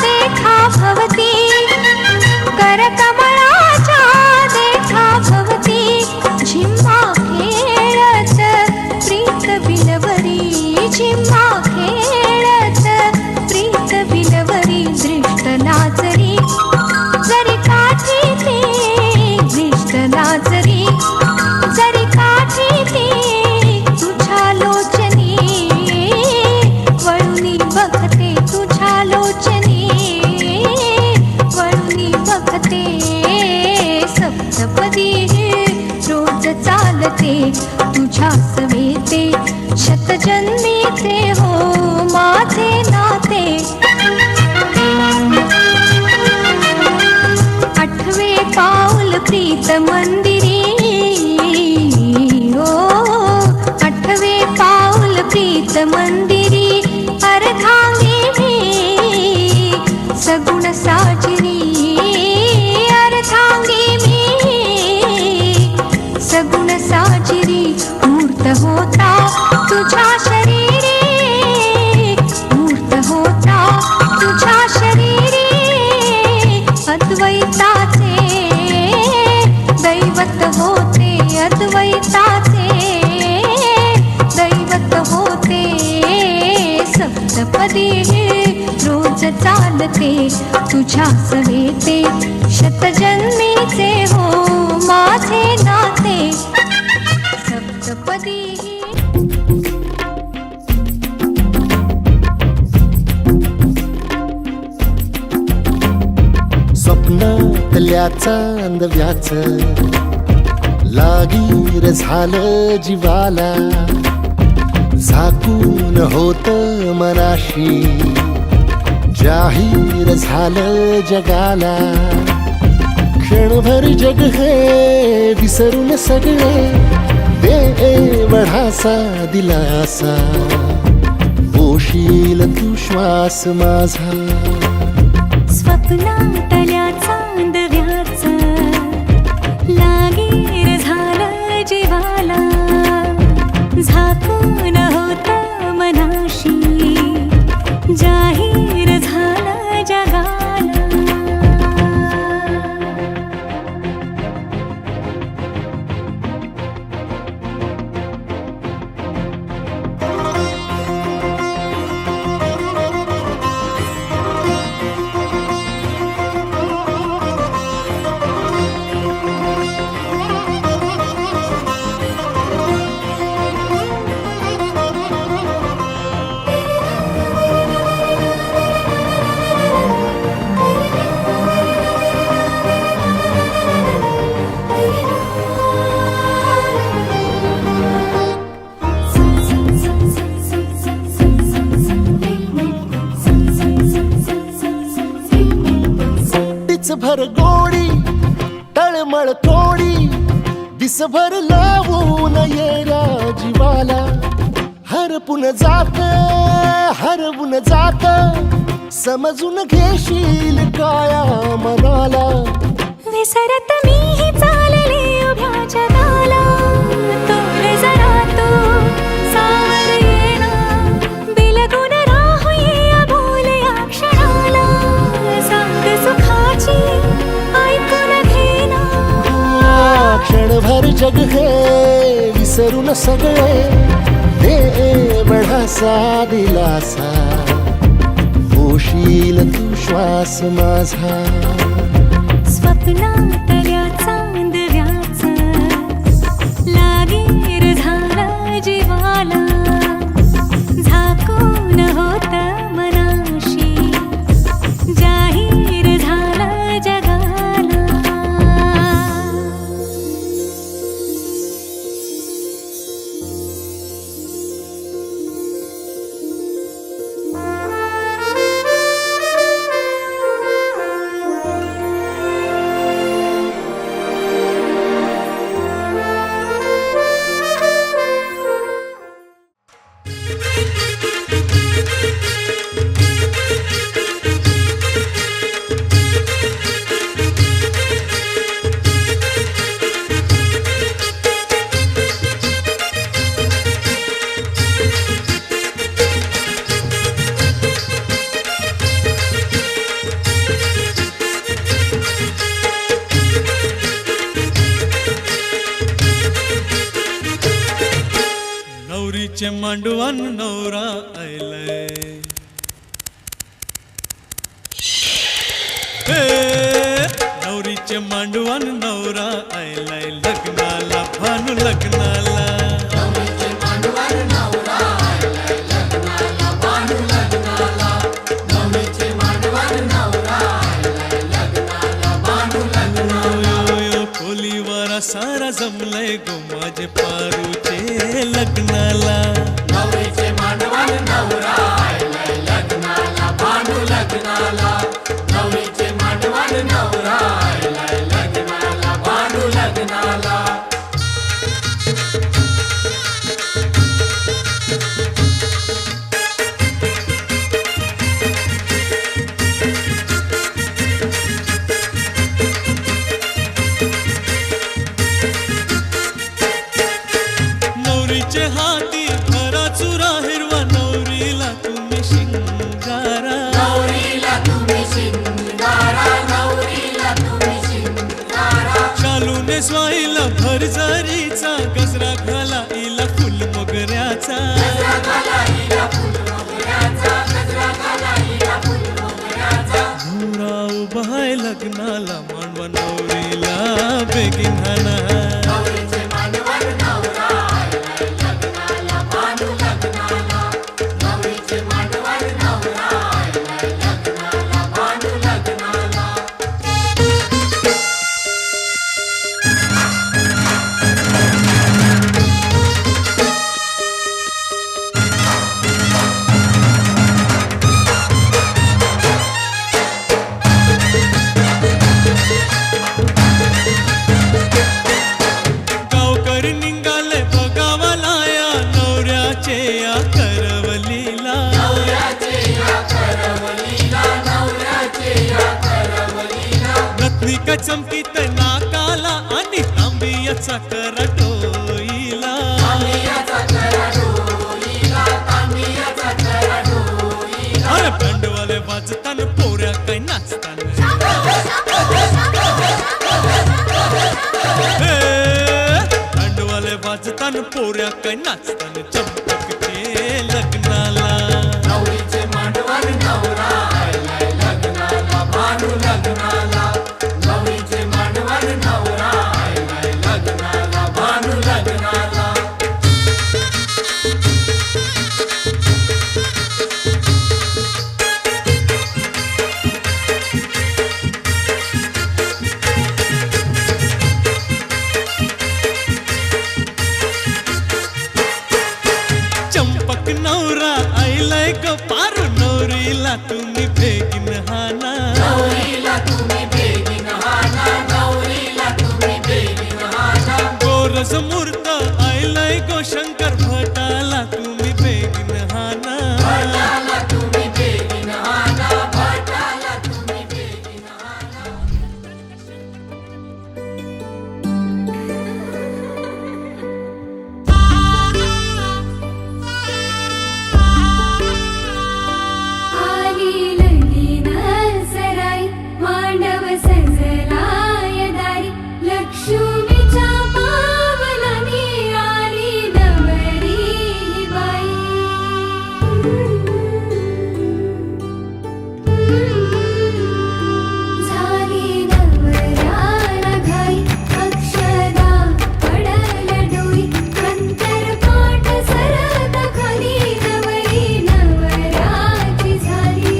देखा भवती करकमळाच्या देखा भवती झिम्मा खेळत प्रीत बिलवरी झिम्मा खेळत प्रीत बिलवरी दृष्ट नाचरी जरी काठी ती दृष्ट नाचरी जरी काठी ती तुझ्या लोचनी वळुनी बघते तुझ्या लोचनी वळुनी बघते सप्तपदी रोज चालते तुझ्या सवेते शतजन्मीचे हो माझे नाते आठवे पाऊल प्रीत मंदिरी ओ आठवे पाऊल प्रीत मंदिरी अर्धांगी मी सगुण साजिरी अर्धांगी मी सगुण साजिरी मूर्त होता तुझ्या शरीरी मूर्त होता तुझ्या शरीरी अद्वैताचे दैवत होते अद्वैताचे दैवत होते सप्तपदी रोज चालते तुझ्या सवेते शतजन्मीचे हो माझे नाते सप्तपदी स्वप्नातल्या चांदव्याच लागीर झालं जीवाला झाकून होत मनाशी जाहीर झालं जगाला क्षणभर जग हे विसरून सगळे देवढासा दिलासा पोशील तू श्वास माझा स्वप्नातल्या चांदव्याच लागीर झालं जीवाला झाकून होत मनाशी जाहीर झालं जगाला भर गोडी टळमळ थोडी दिसभर लावून येऱ्या जीवाला हरपून जात समजून घेशील काया मनाला विसरत मीही चालले उभ्या जगाला तोर जरा तो रूपावर येणा बिलगुन राहूया बोलया क्षणाला सांग सुखाची ऐकून घेना क्षणभर जग हे विसरून सगळे दे बढासा दिलासा होशील तू श्वास माझा स्वप्नातल्या चांदव्याच लागेर झाला जीवाला झाकून होत मनाशी जाहीर झाला जगाला नवरीचे मांडवान नवरा आयलाय नवरीचे मांडवान नवरा आयलाय लग्नाला भानू लग्नाला खोलीवर सारा जमलंय गो माझे पारूचे लग्नाला नवरीचे मांडवान नवरा आयलाय लग्नाला भानू लग्नाला नवरीचे मांडवान नवरा आयलाय लग्नाला भानू लग्नाला नवरीचे हाती खरा चुरा हिरवा नवरीला तुम्ही शिंगारा नवरीला तुम्ही शिंगारा नवरीला तुम्ही शिंगारा शालूने स्वाईला भरजरीचा गजरा घाला इला फुल मोगऱ्याचा गजरा घाला इला फुल मोगऱ्याचा गजरा घाला इला फुल मोगऱ्याचा नवरा उभा आहे लग्नाला मांडवा नवरीला बेगीन हाना नवरीचे मांडवान नवरा चमकीत नाकाला आणि तांबियाचा करटोईला अरे बंडवाले वाजताना पोऱ्या काही नाचताना बंडवाले वाजताना पोऱ्या काही नाचताना चमकते लग्नाला नवरीचे मांडवान नवरा आयलाय लग्नाला भानू लग्नाला नवरीचे मांडवान नवरा आयलाय लग्नाला भानू लग्नाला चंपक नवरा आयलाय ग पारू नवरीला तुम्ही बेगीन हाना नवरीला तुम्ही बेगीन हाना नवरीला तुम्ही बेगीन हाना गोरज मूर्त आयलाय गो शंकर भटाला तुम्ही बेगीन हाना भटाला तुम्ही बेगीन हाना भटाला तुम्ही बेगीन हाना झाली नवऱ्याला घाई अक्षदा पडल डोई अंतरपाठ सरत खाली नवरी नवऱ्याची झाली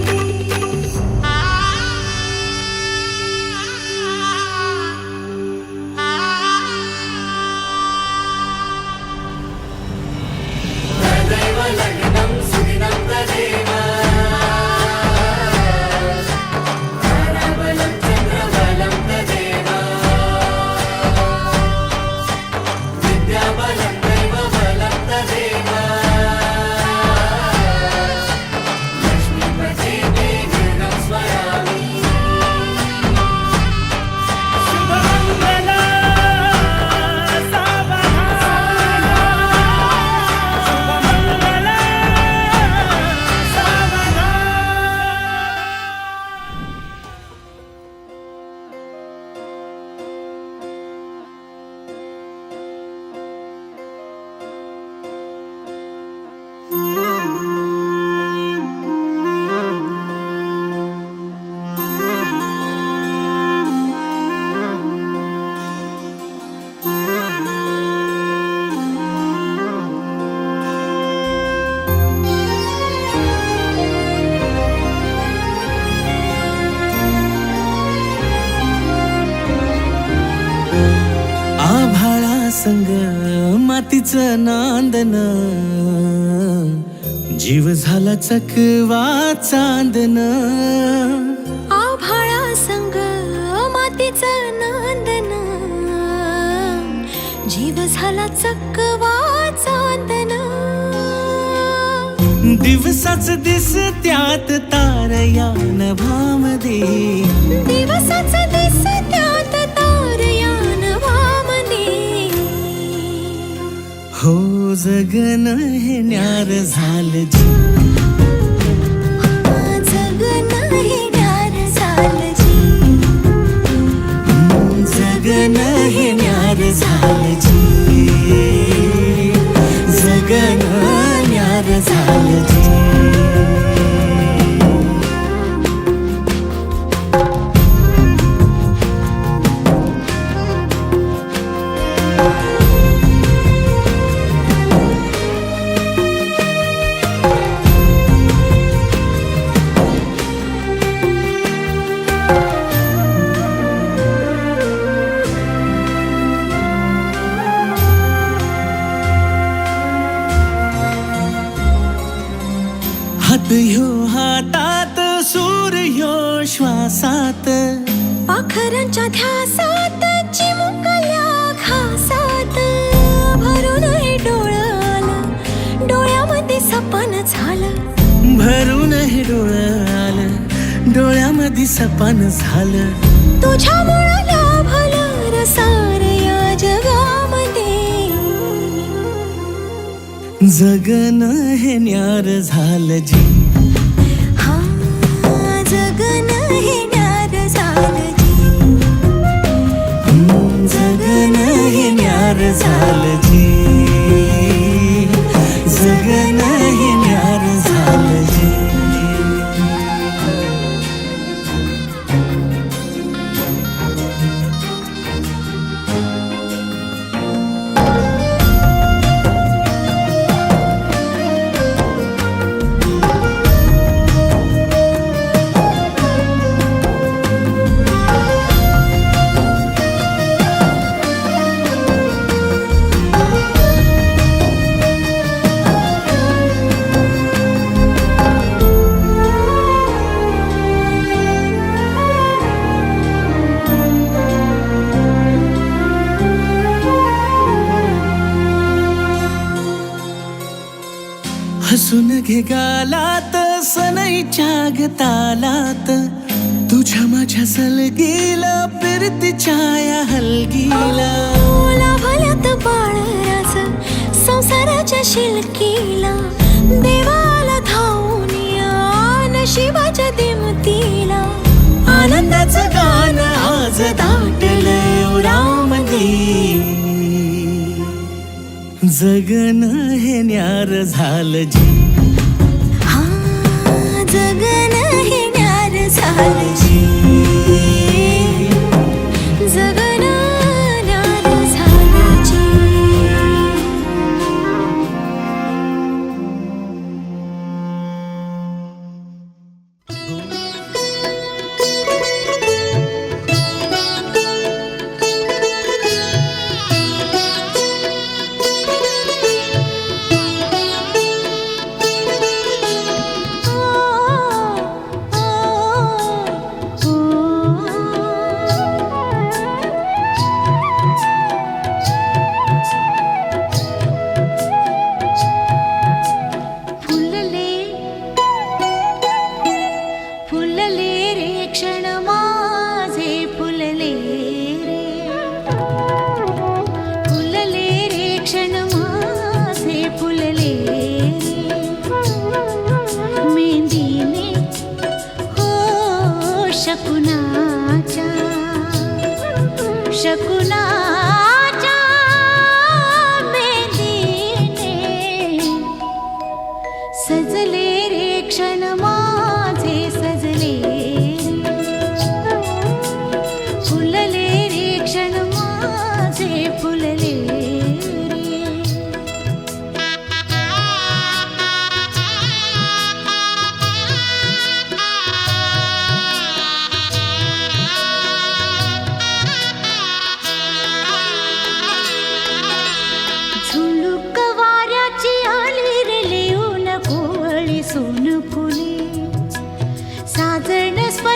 आभाळा संग मातीचं नांदन जीव झाला चकवा चांदन आभाळा संग मातीचं नांदन जीव झाला चकवा चांदन दिवसाच दिस त्यात तार या नभामध्ये दिवसाच दिस त्यात तार या नभामध्ये हो जगन हे न्यार झालं जी जगन हे न्यार झालं जी जगन हे न्यार झालं जी जगन न्यार झालं जी हात ह्यो हातात सूर ह्यो श्वासात पाखरांच्या ध्यासात चिमुकल्या घासात भरून हे डोळं आलं डोळ्यामध्ये सपन झालं भरून हे डोळं आलं डोळ्यामध्ये सपन झालं तुझ्यामुळं लाभलं रसार या जगामध्ये जगन हे न्यार झालं जी हा जगन हे न्यार झालं जी जगन हे न्यार झालं जी जगन हे न्यार झालं जी हसून घे गालात सनईच्या गतालात तुझ्या माझ्या सलगीला फिरतीच्या या हलगीला लाभल्यात बाळराज संसाराच्या शिलकीला देवाला धावून या नशिबाच्या दिमतीला आनंदाचं गाणं आज दाटलं उरामध्ये जगन हे न्यार झालं जी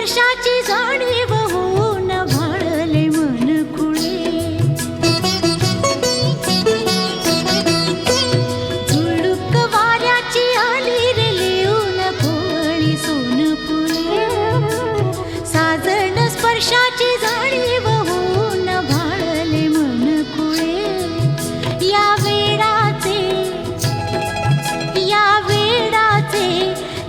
स्पर्शाची जाणीव होऊन भाळले मन खुळे झुळूक वाऱ्याची आली रे लिहून भोवळी सोनपुळे साजण स्पर्शाची जाणीव होऊन भाळले मन खुळे या वेडाचे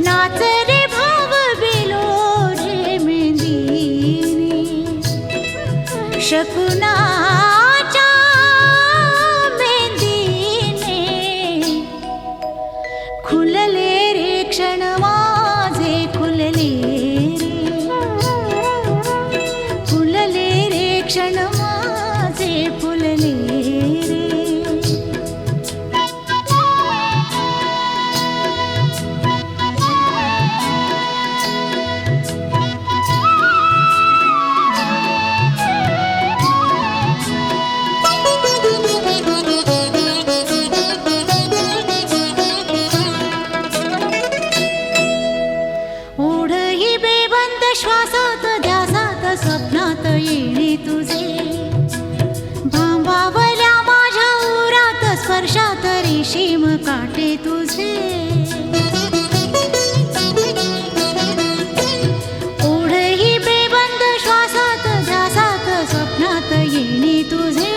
नाच रे भाव बिलोरे मेंदीने शकुनाच्या मेंदीने खुलले रे क्षण माझे खुलले रे क्षण माझे फुलले रे ओढही बेबंद श्वासात ध्यासात स्वप्नात येणे तुझे भांबावल्या माझ्या उरात स्पर्शात रेशीम काटे तुझे ओढही बेबंद श्वासात ध्यासात स्वप्नात येणे तुझे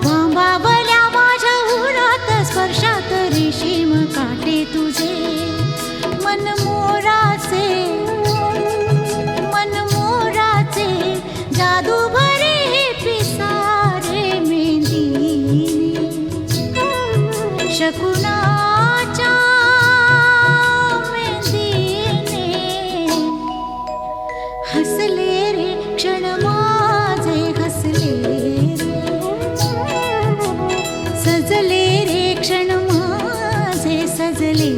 भांबावल्या माझ्या उरात स्पर्शात रेशीम काटे तुझे मन मोराचे जादू भरे पिसारे मेंदीने शकुनाच्या मेंदीने हसले रे क्षण माझे हसले रे सजले रे क्षण माझे सजले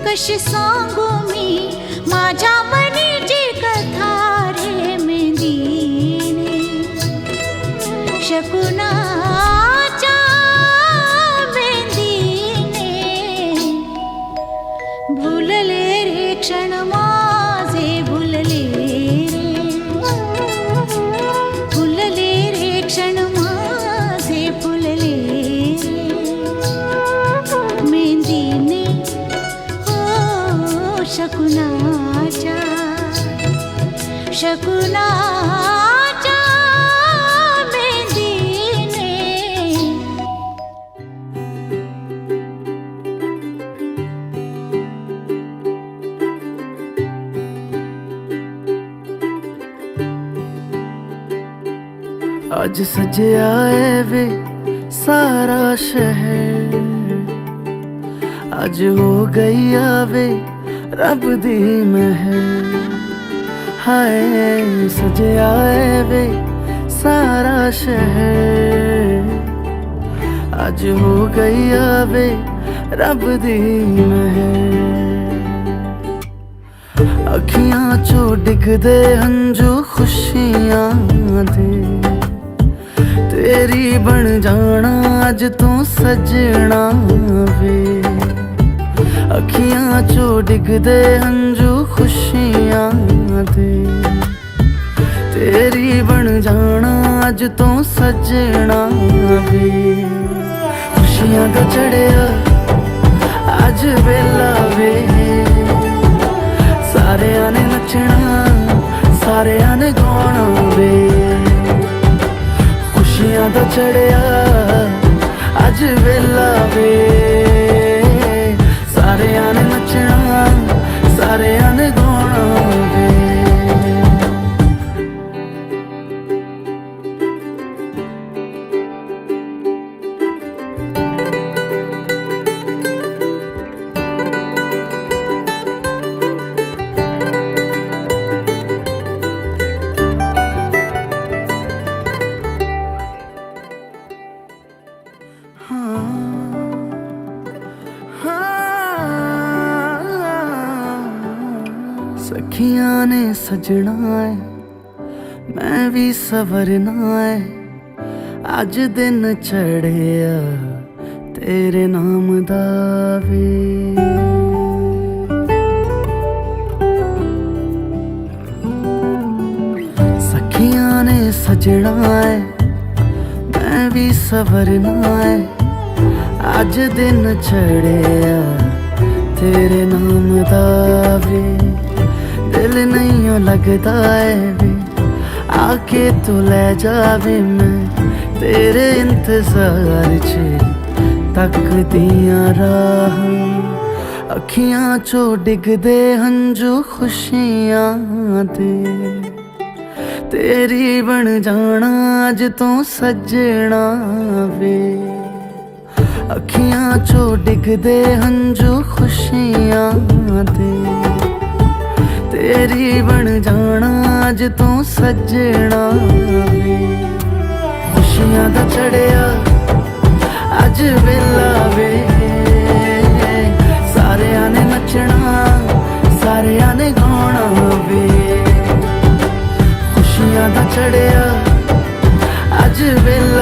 कशी सांगू मी माझ्या मनीची कथा रे मेंदीने शकुनाच्या मेंदीने भुलले रे क्षण माझे भुलले रे क्षण माझे फुलले मेंदीने शकुनाच्या मेंदीने आज सजया है वे सारा शहर आज हो गई आवे रब दी महर हाय सजया है वे सारा शहर आज हो गई आवे रब दी महर अखियां चो डिगदे हंजू खुशियां दे तेरी बन जाना अज तू सजना वे अखियां चो डिगदे हंजू खुशियां दे तेरी बन जाना अज तू सजना वे खुशियां दा चढ़िया अज वेला वे सारे ने नचना सारे ने गाना वे खुशियां दा चढ़िया अज वेला वे सारियां ने नचना सारियां ने गाना वे सखियां ने सजना है मैं भी सवरना है अज दिन चढ़िया तेरे नाम दा वे सखियां ने सजना है मैं भी सवरना है अज दिन चढ़िया तेरे नाम दा वे दिल नहीं लगता है वे आके तू ले जावे मैं तेरे इंतजार च तक दिया राह अखियां चो डिगदे हंजू खुशियां दे तेरी बन जाना अज तो सजना वे अखियां चो डिगदे हंजू खुशियां दे तेरी बन जाना अज तू सजना वे खुशियां दा चढ़िया अज वेला वे सारियां ने नचना सारियां ने गाना वे खुशियां दा चढ़िया अज वेला